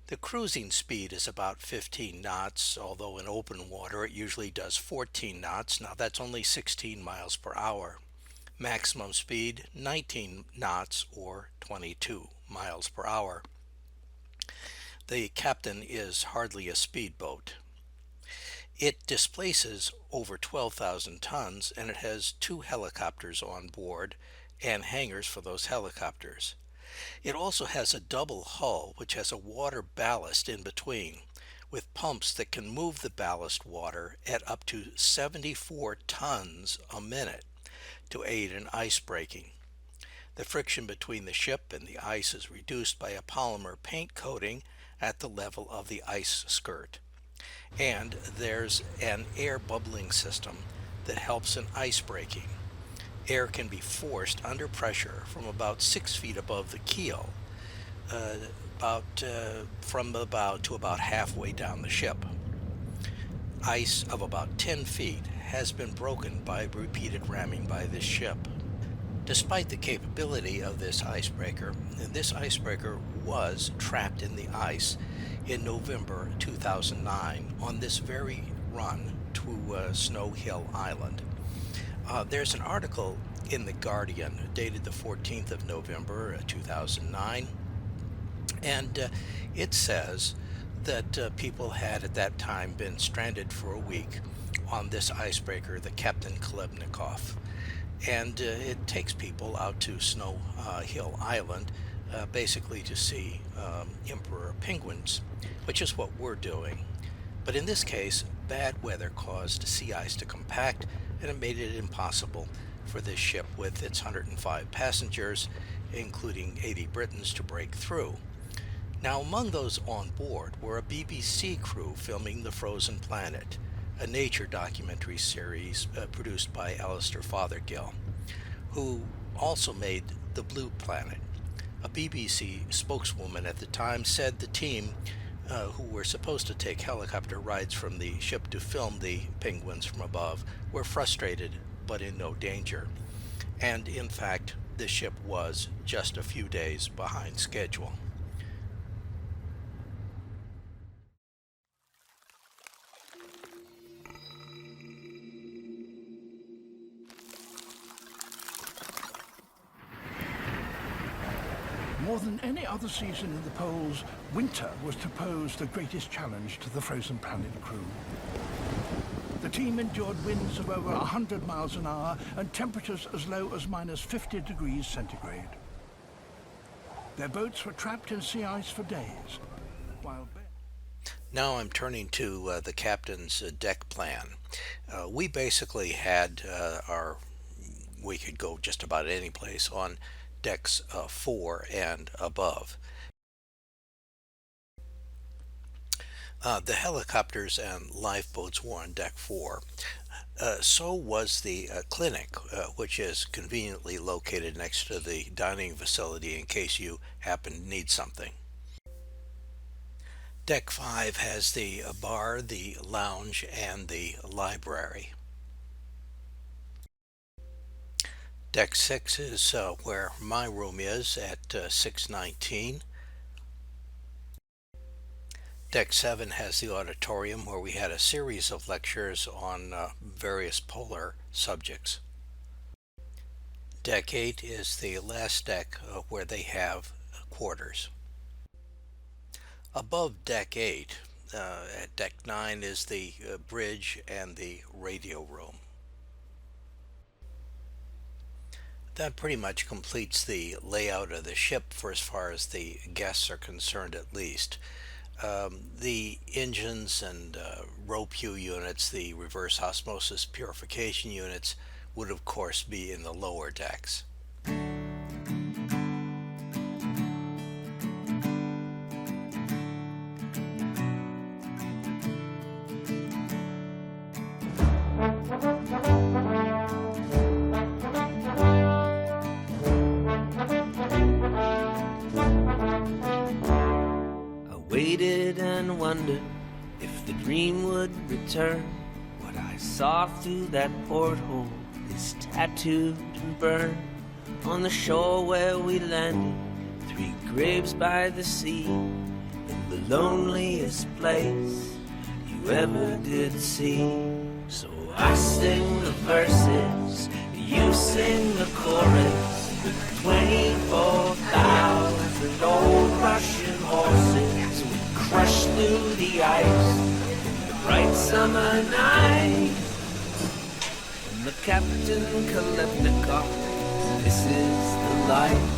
The cruising speed is about 15 knots, although in open water it usually does 14 knots. Now that's only 16 miles per hour. Maximum speed 19 knots or 22 miles per hour. The captain is hardly a speedboat. It displaces over 12,000 tons, and it has 2 helicopters on board and hangars for those helicopters. It also has a double hull which has a water ballast in between, with pumps that can move the ballast water at up to 74 tons a minute to aid in ice breaking. The friction between the ship and the ice is reduced by a polymer paint coating at the level of the ice skirt. And there's an air bubbling system that helps in ice breaking. Air can be forced under pressure from about 6 feet above the keel, from the bow to about halfway down the ship. Ice of about 10 feet has been broken by repeated ramming by this ship. Despite the capability of this icebreaker was trapped in the ice in November 2009 on this very run to Snow Hill Island. There's an article in The Guardian dated the 14th of November 2009, and it says that people had at that time been stranded for a week on this icebreaker, the Kapitan Khlebnikov. And it takes people out to Snow Hill Island basically to see emperor penguins, which is what we're doing. But in this case, bad weather caused sea ice to compact, and it made it impossible for this ship with its 105 passengers, including 80 Britons, to break through. Now, among those on board were a BBC crew filming The Frozen Planet, a nature documentary series produced by Alistair Fothergill, who also made The Blue Planet. A BBC spokeswoman at the time said the team, who were supposed to take helicopter rides from the ship to film the penguins from above, were frustrated but in no danger. And in fact, the ship was just a few days behind schedule. More than any other season in the poles, winter was to pose the greatest challenge to the Frozen Planet crew. The team endured winds of over 100 miles an hour and temperatures as low as -50 degrees centigrade. Their boats were trapped in sea ice for days, while... Now I'm turning to the captain's deck plan. We basically had we could go just about any place on decks 4 and above. The helicopters and lifeboats were on deck 4. So was the clinic, which is conveniently located next to the dining facility in case you happen to need something. Deck 5 has the bar, the lounge, and the library. Deck 6 is where my room is at 619. Deck 7 has the auditorium where we had a series of lectures on various polar subjects. Deck 8 is the last deck where they have quarters. Above Deck 8, at Deck 9 is the bridge and the radio room. That pretty much completes the layout of the ship for as far as the guests are concerned, at least. The engines and ROPU units, the reverse osmosis purification units, would of course be in the lower decks. return. What I saw through that porthole is tattooed and burned on the shore where we landed. 3 graves by the sea, in the loneliest place you ever did see. So I sing the verses, you sing the chorus, with 24,000 old Russian horses. We crush through the ice in the bright summer night. And the Kapitan Khlebnikov, this is the life.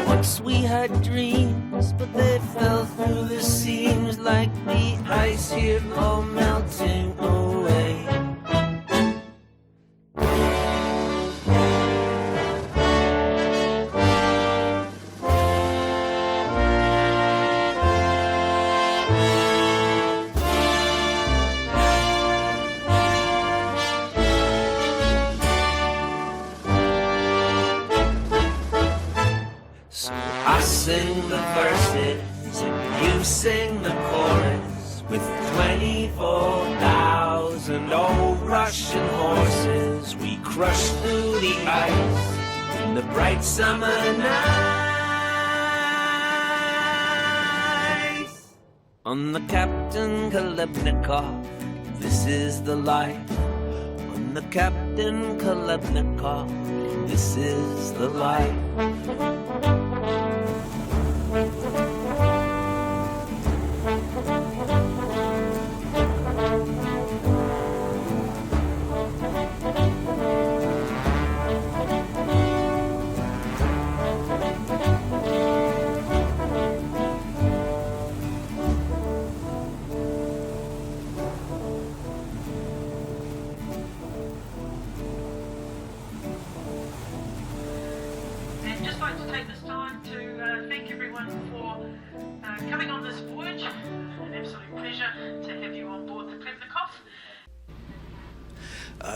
Once we had dreams, but they fell through the seams like the ice here all melting away. I sing the verses and you sing the chorus, with 24,000 old Russian horses. We crush through the ice in the bright summer nights. On the Kapitan Khlebnikov, this is the life. On the Kapitan Khlebnikov, this is the life. And just like to take this time to thank everyone for coming on this voyage. An absolute pleasure to have you on board the Khlebnikov.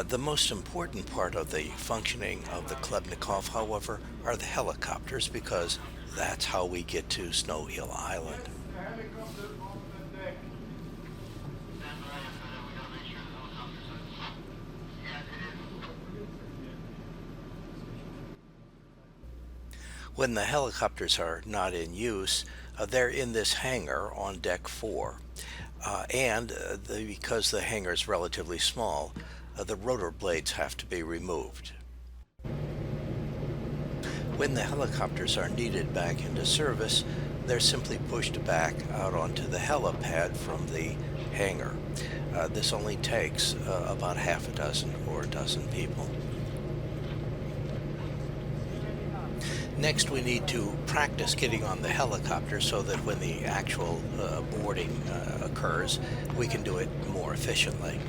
The most important part of the functioning of the Khlebnikov, however, are the helicopters, because that's how we get to Snow Hill Island. When the helicopters are not in use, they're in this hangar on deck 4. Because the hangar is relatively small, the rotor blades have to be removed. When the helicopters are needed back into service, they're simply pushed back out onto the helipad from the hangar. This only takes about half a dozen or a dozen people. Next, we need to practice getting on the helicopter so that when the actual boarding occurs, we can do it more efficiently.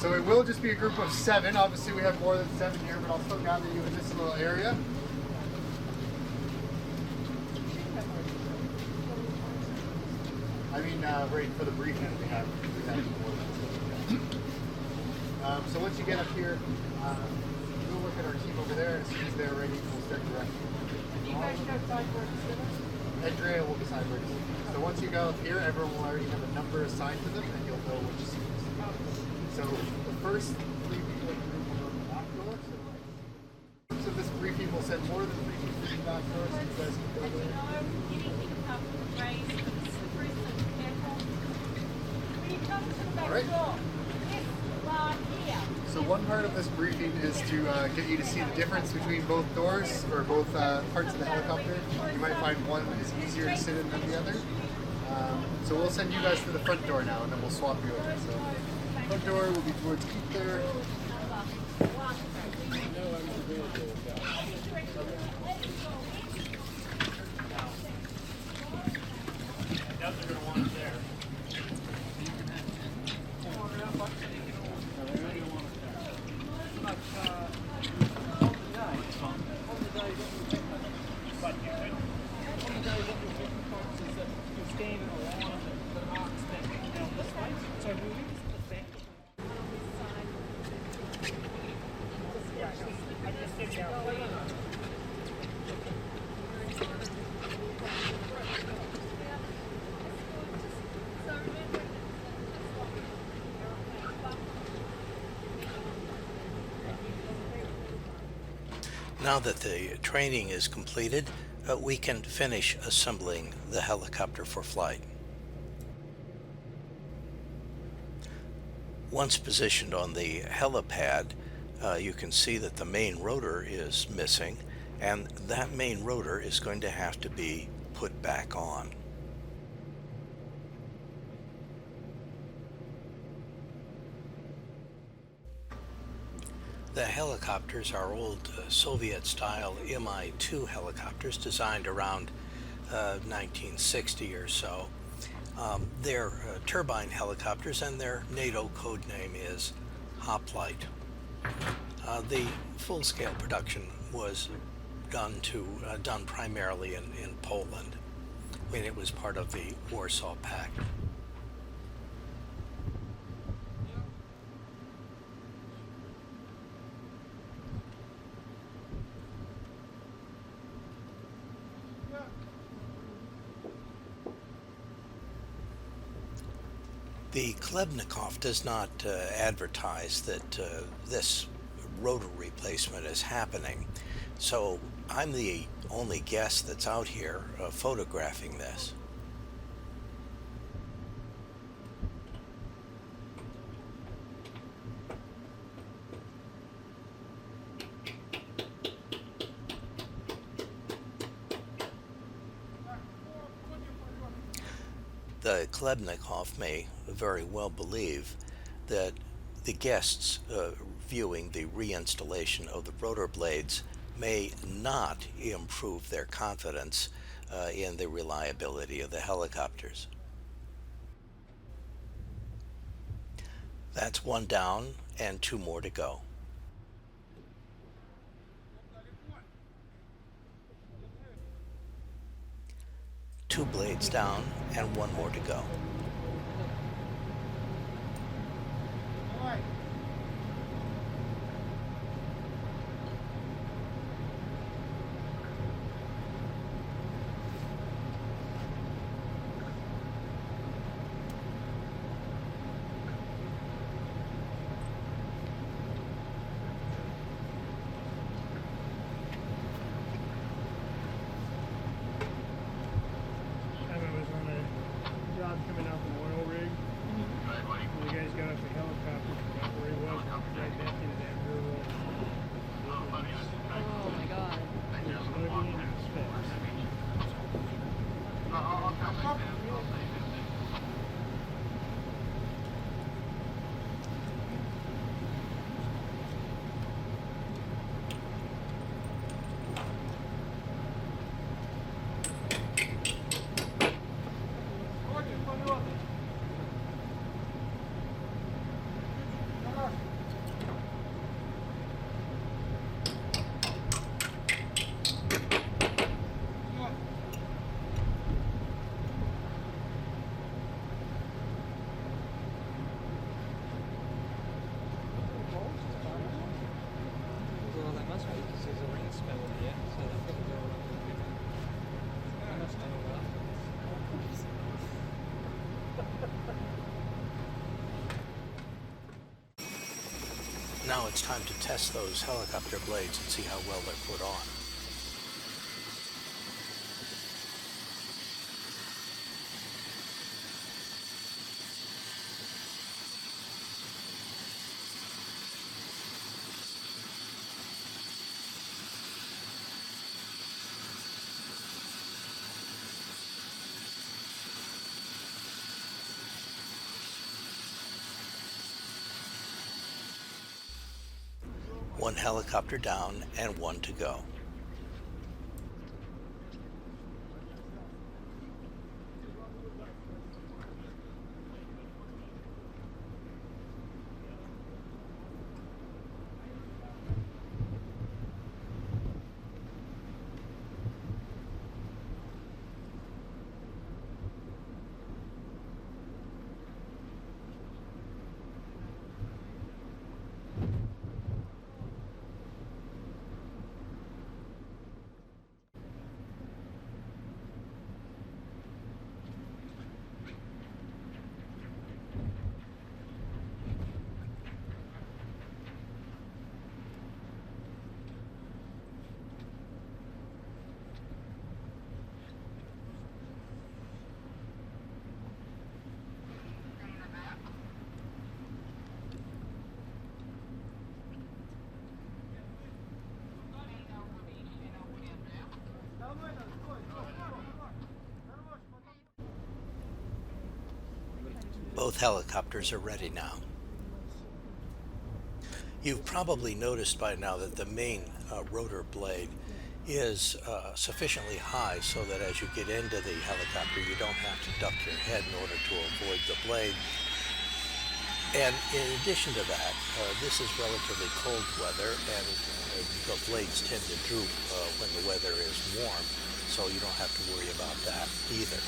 So it will just be a group of 7. Obviously we have more than 7 here, but I'll still gather you in this little area. I mean, right for the briefing we have more than 7. So once you get up here, we'll look at our team over there, and as soon as they're ready, we'll start directing. Do you guys know side where to sit? Andrea will decide where to sit. So once you go up here, everyone will already have a number assigned to them, and you'll know which seat is. So the first 3 people in the group will go to the back door. So this briefing will send more than 3 people to the back door, so you guys can go there. All right. So one part of this briefing is to get you to see the difference between both doors, or both parts of the helicopter. You might find one is easier to sit in than the other. So we'll send you guys to the front door now, and then we'll swap you over. So front door will be towards Pete there. Moving. Now that the training is completed, we can finish assembling the helicopter for flight. Once positioned on the helipad, you can see that the main rotor is missing, and that main rotor is going to have to be put back on. The helicopters are old Soviet-style Mi-2 helicopters designed around 1960 or so. They're turbine helicopters, and their NATO code name is Hoplite. The full-scale production was done primarily in Poland when it was part of the Warsaw Pact. The Khlebnikov does not advertise that this rotor replacement is happening, so I'm the only guest that's out here photographing this. The Khlebnikov may very well believe that the guests viewing the reinstallation of the rotor blades may not improve their confidence in the reliability of the helicopters. That's one down and two more to go. Two blades down and one more to go. Coming out from oil rig. The guys got off the helicopter, forgot where he was, right back into that rear wall. Oh my god. It was literally in his face. Now it's time to test those helicopter blades and see how well they're put on. One helicopter down and one to go. Both helicopters are ready now. You've probably noticed by now that the main rotor blade is sufficiently high so that as you get into the helicopter you don't have to duck your head in order to avoid the blade. And in addition to that, this is relatively cold weather, and the blades tend to droop when the weather is warm, so you don't have to worry about that either.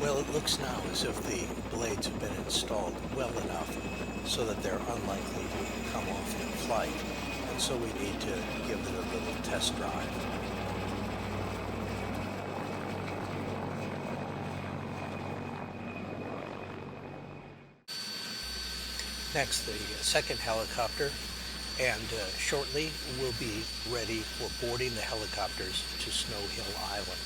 Well, it looks now as if the blades have been installed well enough so that they're unlikely to come off in flight, and so we need to give it a little test drive. Next, the second helicopter, and shortly we'll be ready for boarding the helicopters to Snow Hill Island.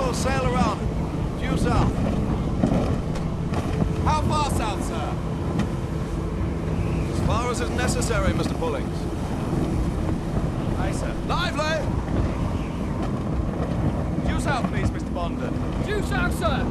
We'll sail around. Due south. How far south, sir? As far as is necessary, Mr. Pullings. Aye, sir. Lively! Due south, please, Mr. Bonder. Due south, sir.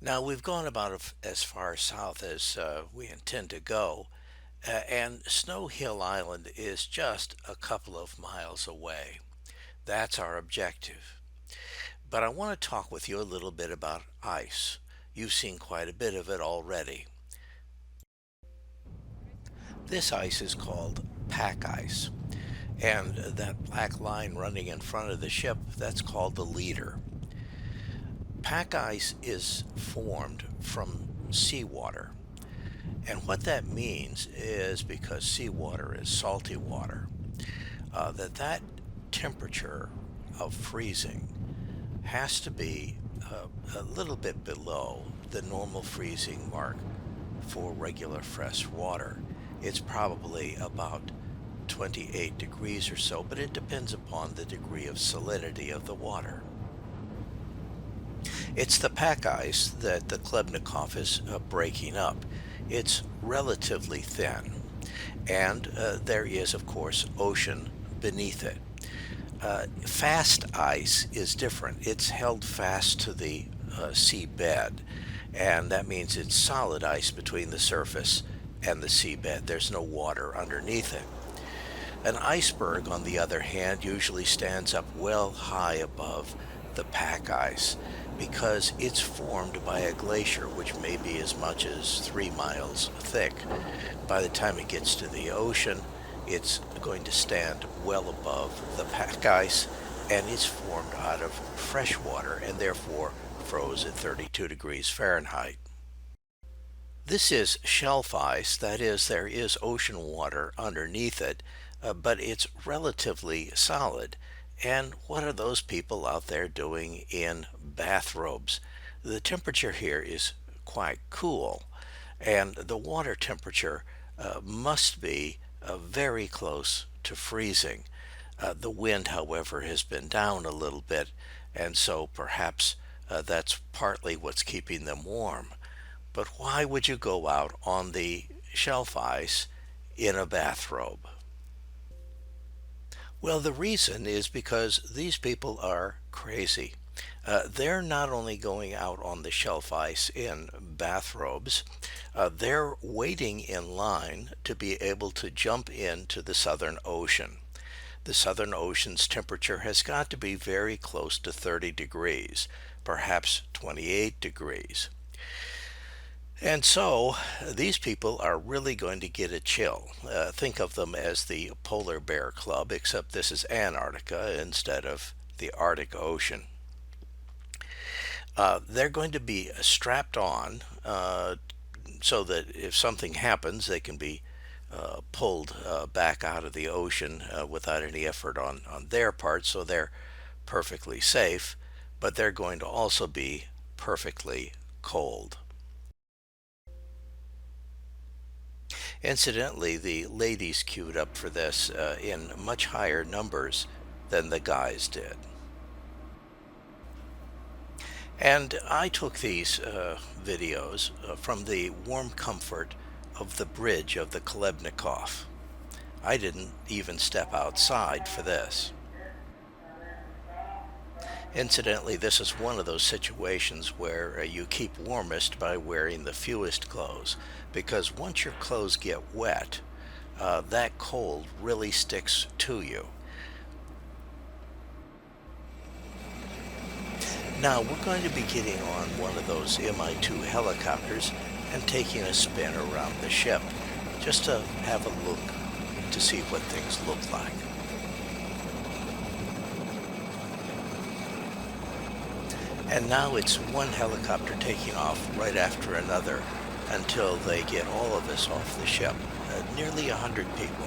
Now, we've gone about as far south as we intend to go, and Snow Hill Island is just a couple of miles away. That's our objective. But I want to talk with you a little bit about ice. You've seen quite a bit of it already. This ice is called pack ice, and that black line running in front of the ship, that's called the leader. Pack ice is formed from seawater, and what that means is, because seawater is salty water, that temperature of freezing has to be a little bit below the normal freezing mark for regular fresh water. It's probably about 28 degrees or so, but it depends upon the degree of salinity of the water. It's the pack ice that the Khlebnikov is breaking up. It's relatively thin, and there is, of course, ocean beneath it. Fast ice is different. It's held fast to the seabed, and that means it's solid ice between the surface and the seabed. There's no water underneath it. An iceberg, on the other hand, usually stands up well high above the pack ice, because it's formed by a glacier which may be as much as 3 miles thick. By the time it gets to the ocean, it's going to stand well above the pack ice, and it's formed out of fresh water and therefore froze at 32 degrees Fahrenheit. This is shelf ice, that is, there is ocean water underneath it, but it's relatively solid. And what are those people out there doing in bathrobes? The temperature here is quite cool, and the water temperature must be very close to freezing. The wind, however, has been down a little bit, and so perhaps that's partly what's keeping them warm. But why would you go out on the shelf ice in a bathrobe? Well, the reason is because these people are crazy. They're not only going out on the shelf ice in bathrobes, they're waiting in line to be able to jump into the Southern Ocean. The Southern Ocean's temperature has got to be very close to 30 degrees, perhaps 28 degrees. And so these people are really going to get a chill. Think of them as the Polar Bear Club, except this is Antarctica instead of the Arctic Ocean. They're going to be strapped on so that if something happens, they can be pulled back out of the ocean without any effort on their part, so they're perfectly safe, but they're going to also be perfectly cold. Incidentally, the ladies queued up for this in much higher numbers than the guys did. And I took these videos from the warm comfort of the bridge of the Khlebnikov. I didn't even step outside for this. Incidentally, this is one of those situations where you keep warmest by wearing the fewest clothes, because once your clothes get wet, that cold really sticks to you. Now we're going to be getting on one of those Mi-2 helicopters and taking a spin around the ship, just to have a look to see what things look like. And now it's one helicopter taking off right after another until they get all of us off the ship, nearly 100 people.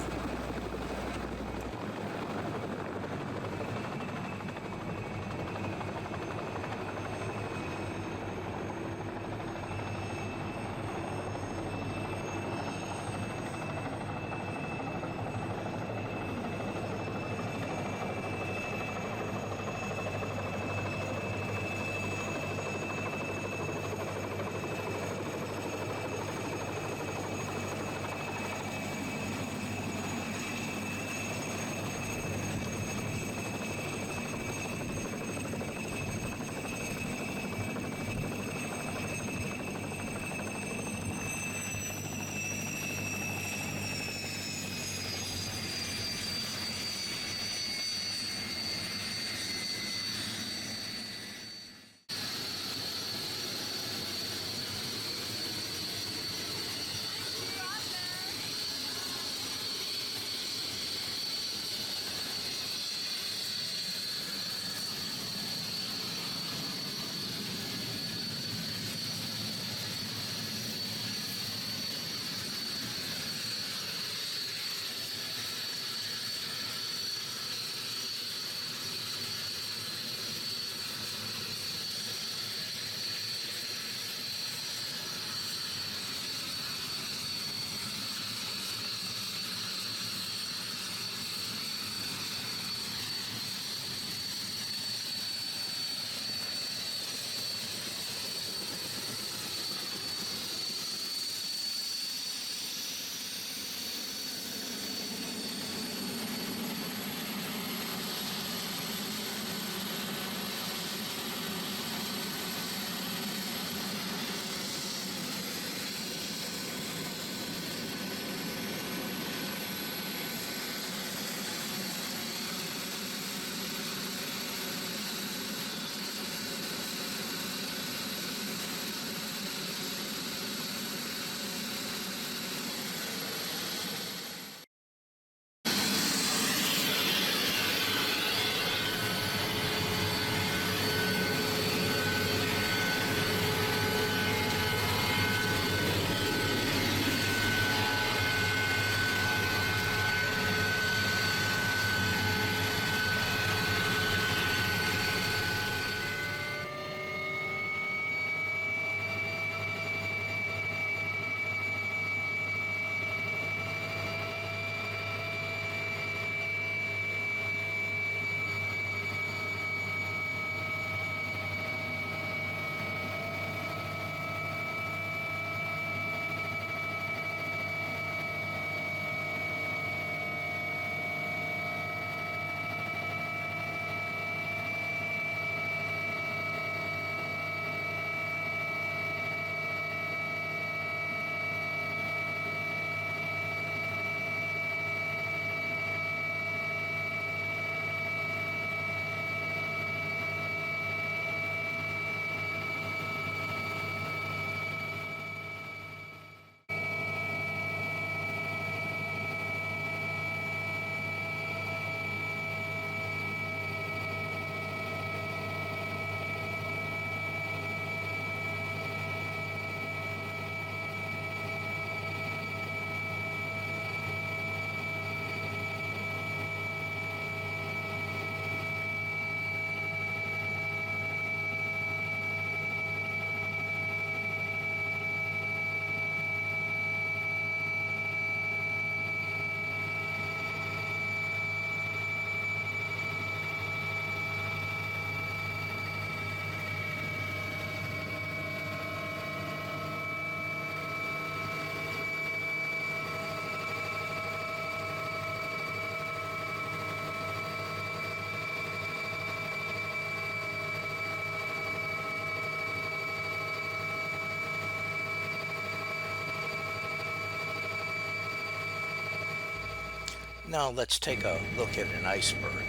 Now let's take a look at an iceberg.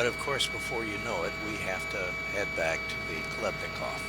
But of course, before you know it, we have to head back to the Khlebnikov.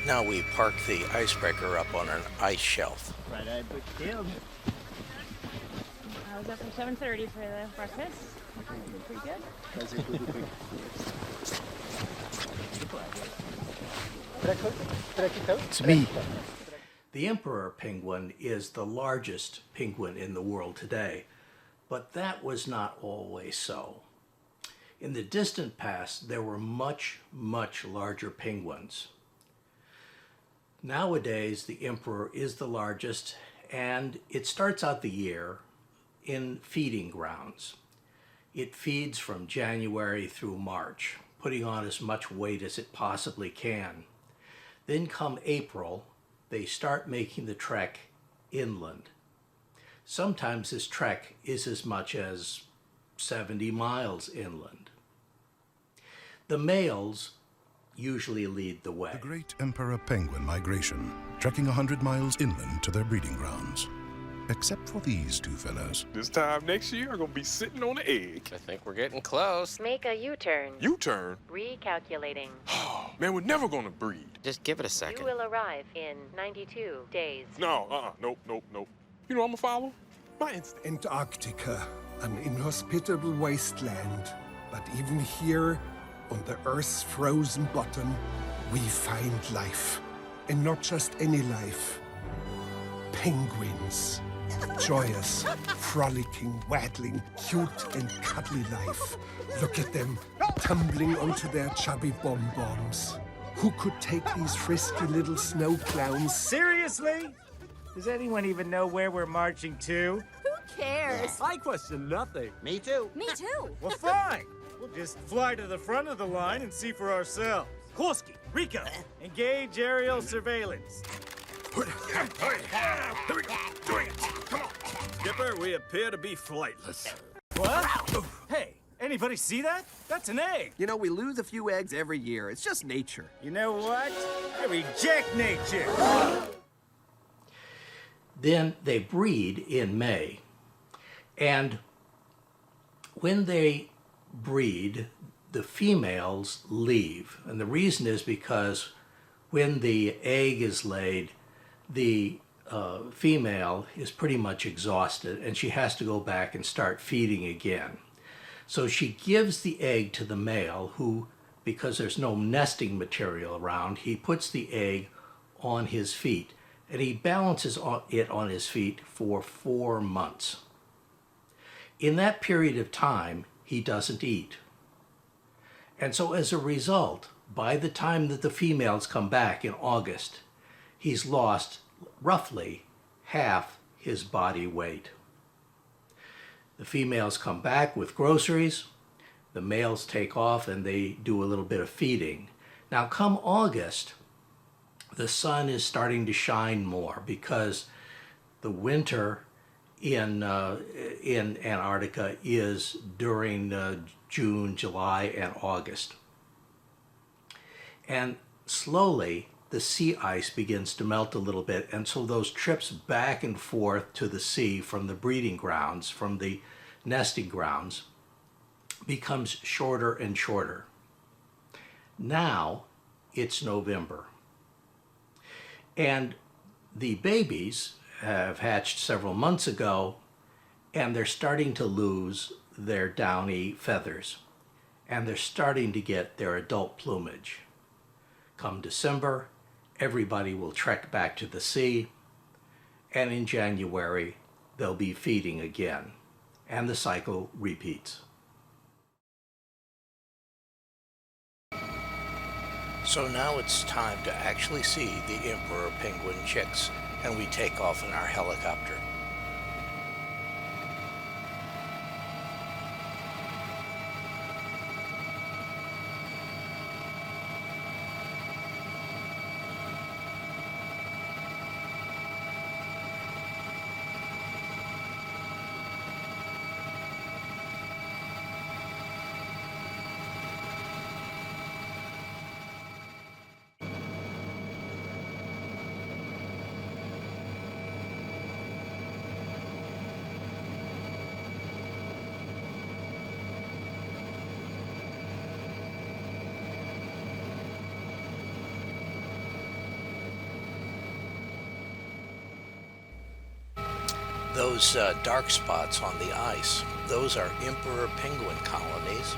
Now we park the icebreaker up on an ice shelf. Right-eyed but tailed. I was up from 7:30 for the breakfast. Pretty good. It's me. The emperor penguin is the largest penguin in the world today, but that was not always so. In the distant past, there were much, much larger penguins. Nowadays, the emperor is the largest, and it starts out the year in feeding grounds. It feeds from January through March, putting on as much weight as it possibly can. Then come April, they start making the trek inland. Sometimes this trek is as much as 70 miles inland. The males usually lead the way. The great emperor penguin migration, trekking 100 miles inland to their breeding grounds. Except for these two fellows. This time next year, I'm gonna be sitting on an egg. I think we're getting close. Make a U-turn. U-turn? Recalculating. Oh, man, we're never gonna breed. Just give it a second. You will arrive in 92 days. No, nope. You know I'm gonna follow my instinct. Antarctica, an inhospitable wasteland. But even here, on the Earth's frozen bottom, we find life. And not just any life. Penguins. Joyous, frolicking, waddling, cute and cuddly life. Look at them, tumbling onto their chubby bomb-bombs. Who could take these frisky little snow clowns? Seriously? Does anyone even know where we're marching to? Who cares? I question nothing. Me too. Me too. Well, fine. We'll just fly to the front of the line and see for ourselves. Korski, Rico, engage aerial surveillance. Skipper, we appear to be flightless. What? Hey, anybody see that? That's an egg. You know, we lose a few eggs every year. It's just nature. You know what? I reject nature. Then they breed in May. And when they breed, the females leave. And the reason is because when the egg is laid, the female is pretty much exhausted and she has to go back and start feeding again. So she gives the egg to the male who, because there's no nesting material around, he puts the egg on his feet and he balances it on his feet for 4 months. In that period of time, he doesn't eat. And so as a result, by the time that the females come back in August, he's lost roughly half his body weight. The females come back with groceries, the males take off and they do a little bit of feeding. Now come August, the sun is starting to shine more because the winter in Antarctica is during June, July, and August. And slowly, the sea ice begins to melt a little bit, and so those trips back and forth to the sea from the breeding grounds, from the nesting grounds, becomes shorter and shorter. Now, it's November. And the babies have hatched several months ago, and they're starting to lose their downy feathers, and they're starting to get their adult plumage. Come December, everybody will trek back to the sea, and in January, they'll be feeding again, and the cycle repeats. So now it's time to actually see the emperor penguin chicks, and we take off in our helicopter. Those dark spots on the ice, those are emperor penguin colonies.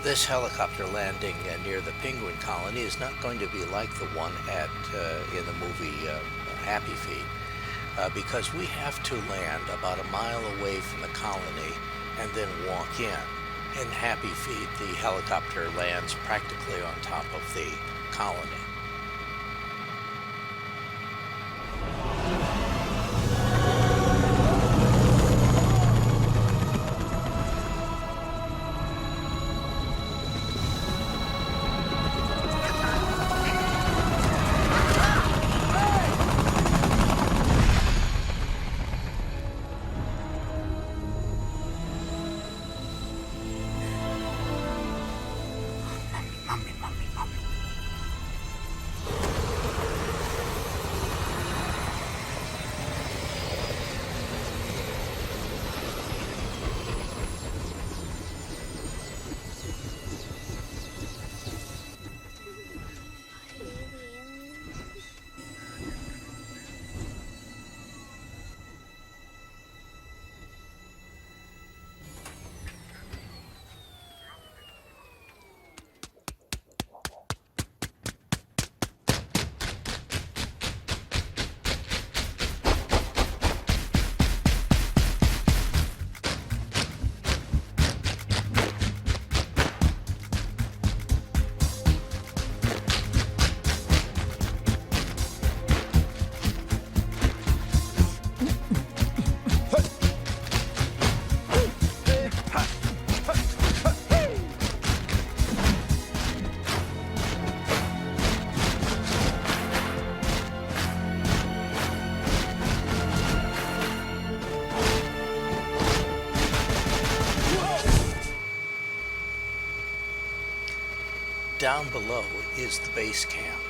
This helicopter landing near the penguin colony is not going to be like the one in the movie Happy Feet, because we have to land about a mile away from the colony and then walk in. In Happy Feet, the helicopter lands practically on top of the colony. Down below is the base camp.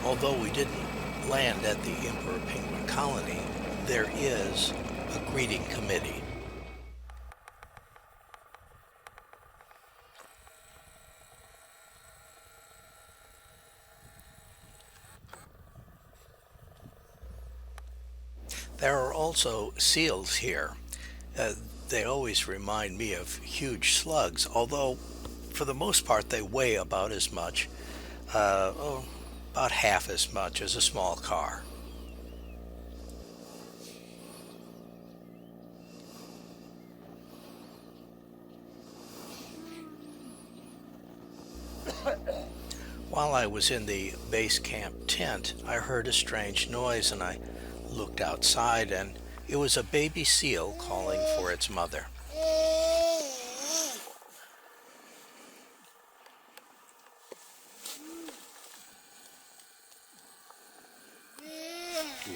Although we didn't land at the emperor penguin colony, there is a greeting committee. There are also seals here. They always remind me of huge slugs, although for the most part they weigh about as much about half as much as a small car. While I was in the base camp tent, I heard a strange noise and I looked outside, and it was a baby seal calling for its mother.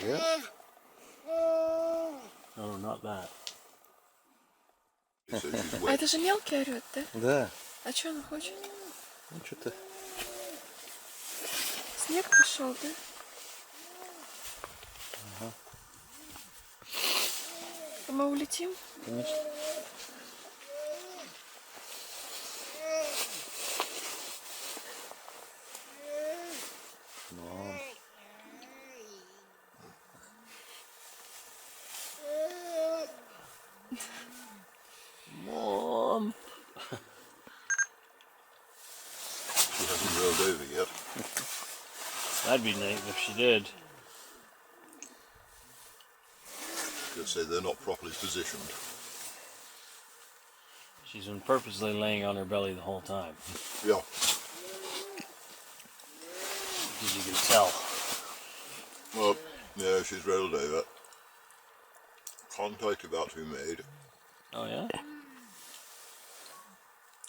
Yep. Oh, not that. А это же мелкий орёт, да? Да. А что он хочет? Ну, что-то... Снег пошел, да? Ага. А мы улетим? Конечно. Мам. Mom. She hasn't rolled over yet. That'd be neat if she did. Could say they're not properly positioned. She's been purposely laying on her belly the whole time. Yeah. Because you can tell. Well, yeah, she's rolled over. Contact about to be made. Oh, yeah?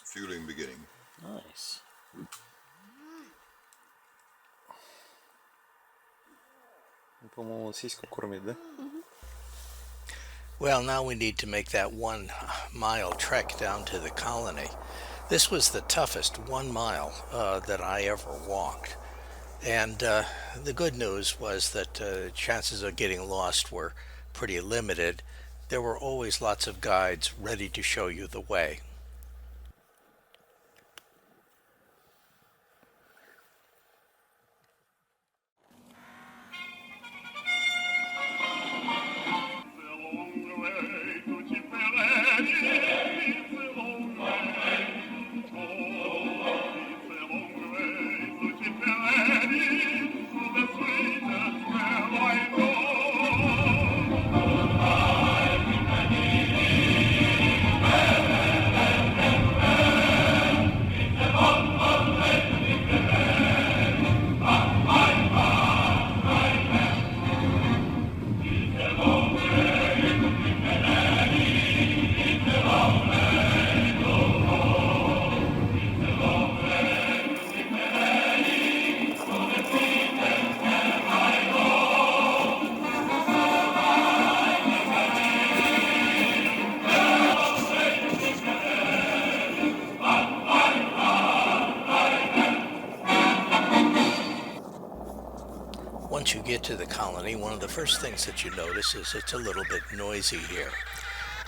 Fueling beginning. Nice. По-моему, сиську кормит, да? Well, now we need to make that 1 mile trek down to the colony. This was the toughest 1 mile that I ever walked. And the good news was that chances of getting lost were pretty limited. There were always lots of guides ready to show you the way. Once you get to the colony, one of the first things that you notice is it's a little bit noisy here.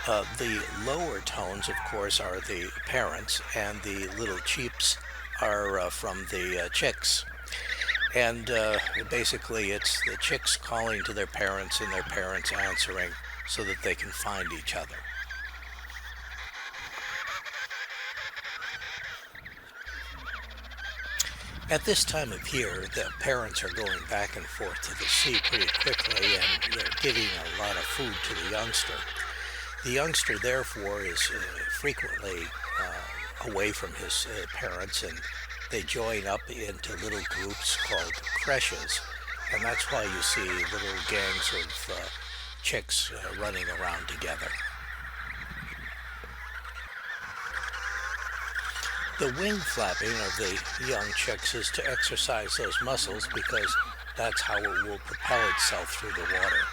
The lower tones, of course, are the parents, and the little cheeps are from the chicks. And basically it's the chicks calling to their parents and their parents answering so that they can find each other. At this time of year, the parents are going back and forth to the sea pretty quickly, and they're giving a lot of food to the youngster. The youngster, therefore, is frequently away from his parents, and they join up into little groups called creches, and that's why you see little gangs of chicks running around together. The wing flapping of the young chicks is to exercise those muscles because that's how it will propel itself through the water.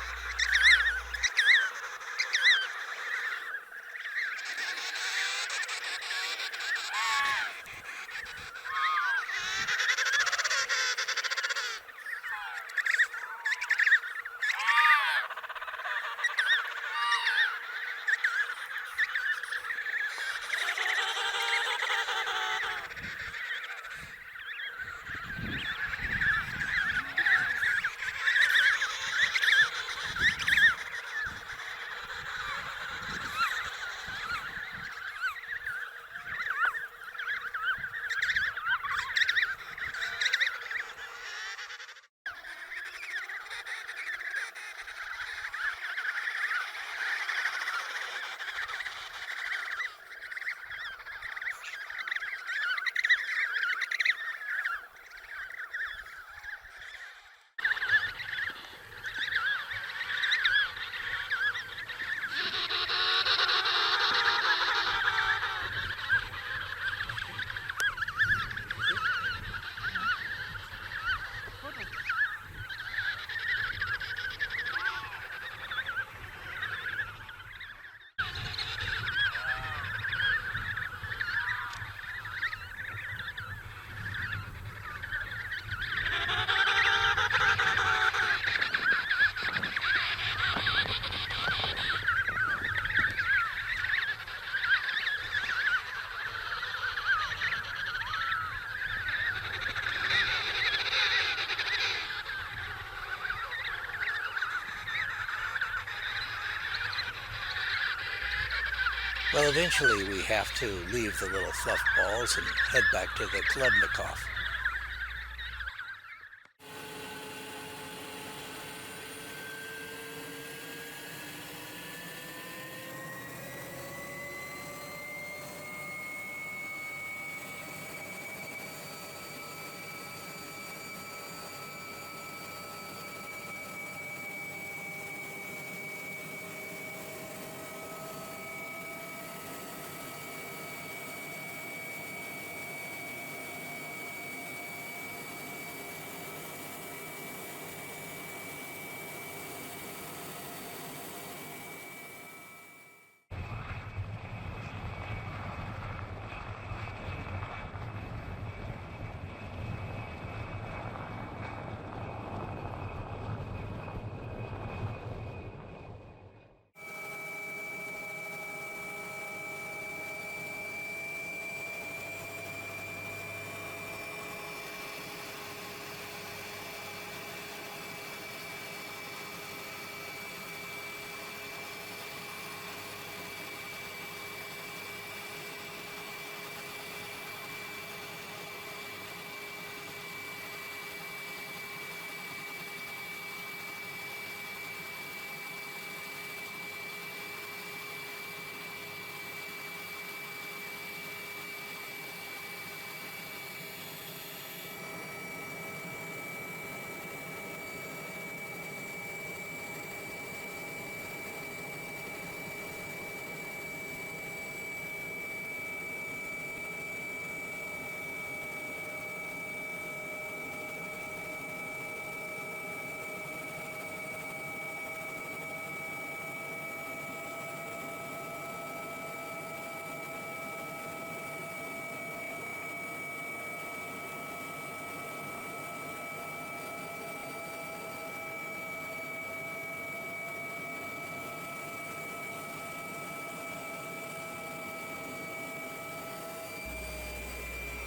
Well, eventually we have to leave the little fluff balls and head back to the Khlebnikov.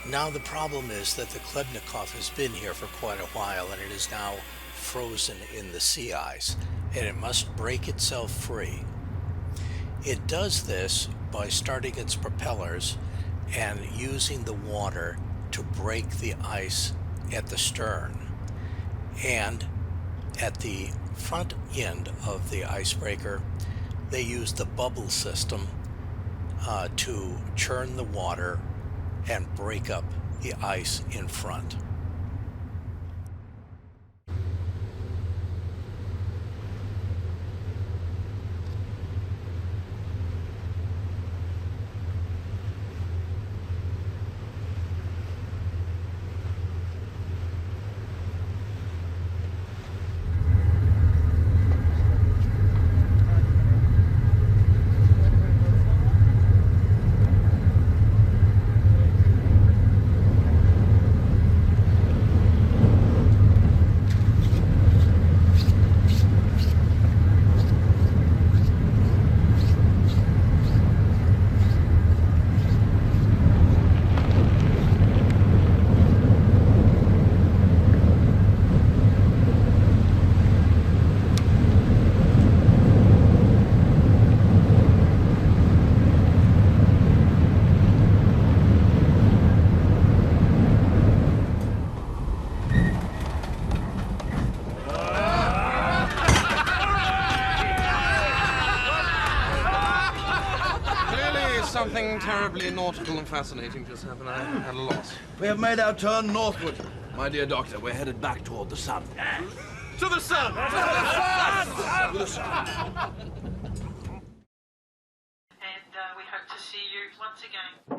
Now the problem is that the Khlebnikov has been here for quite a while and it is now frozen in the sea ice, and it must break itself free. It does this by starting its propellers and using the water to break the ice at the stern. And at the front end of the icebreaker, they use the bubble system to churn the water and break up the ice in front. Something terribly nautical and fascinating just happened. I had a loss. We have made our turn northward. My dear doctor, we're headed back toward the sun. To the sun! To the sun! To the sun! And we hope to see you once again.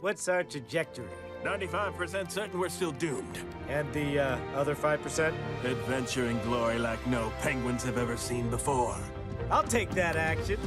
What's our trajectory? 95% certain we're still doomed. And the other 5%? Adventure and glory like no penguins have ever seen before. I'll take that action.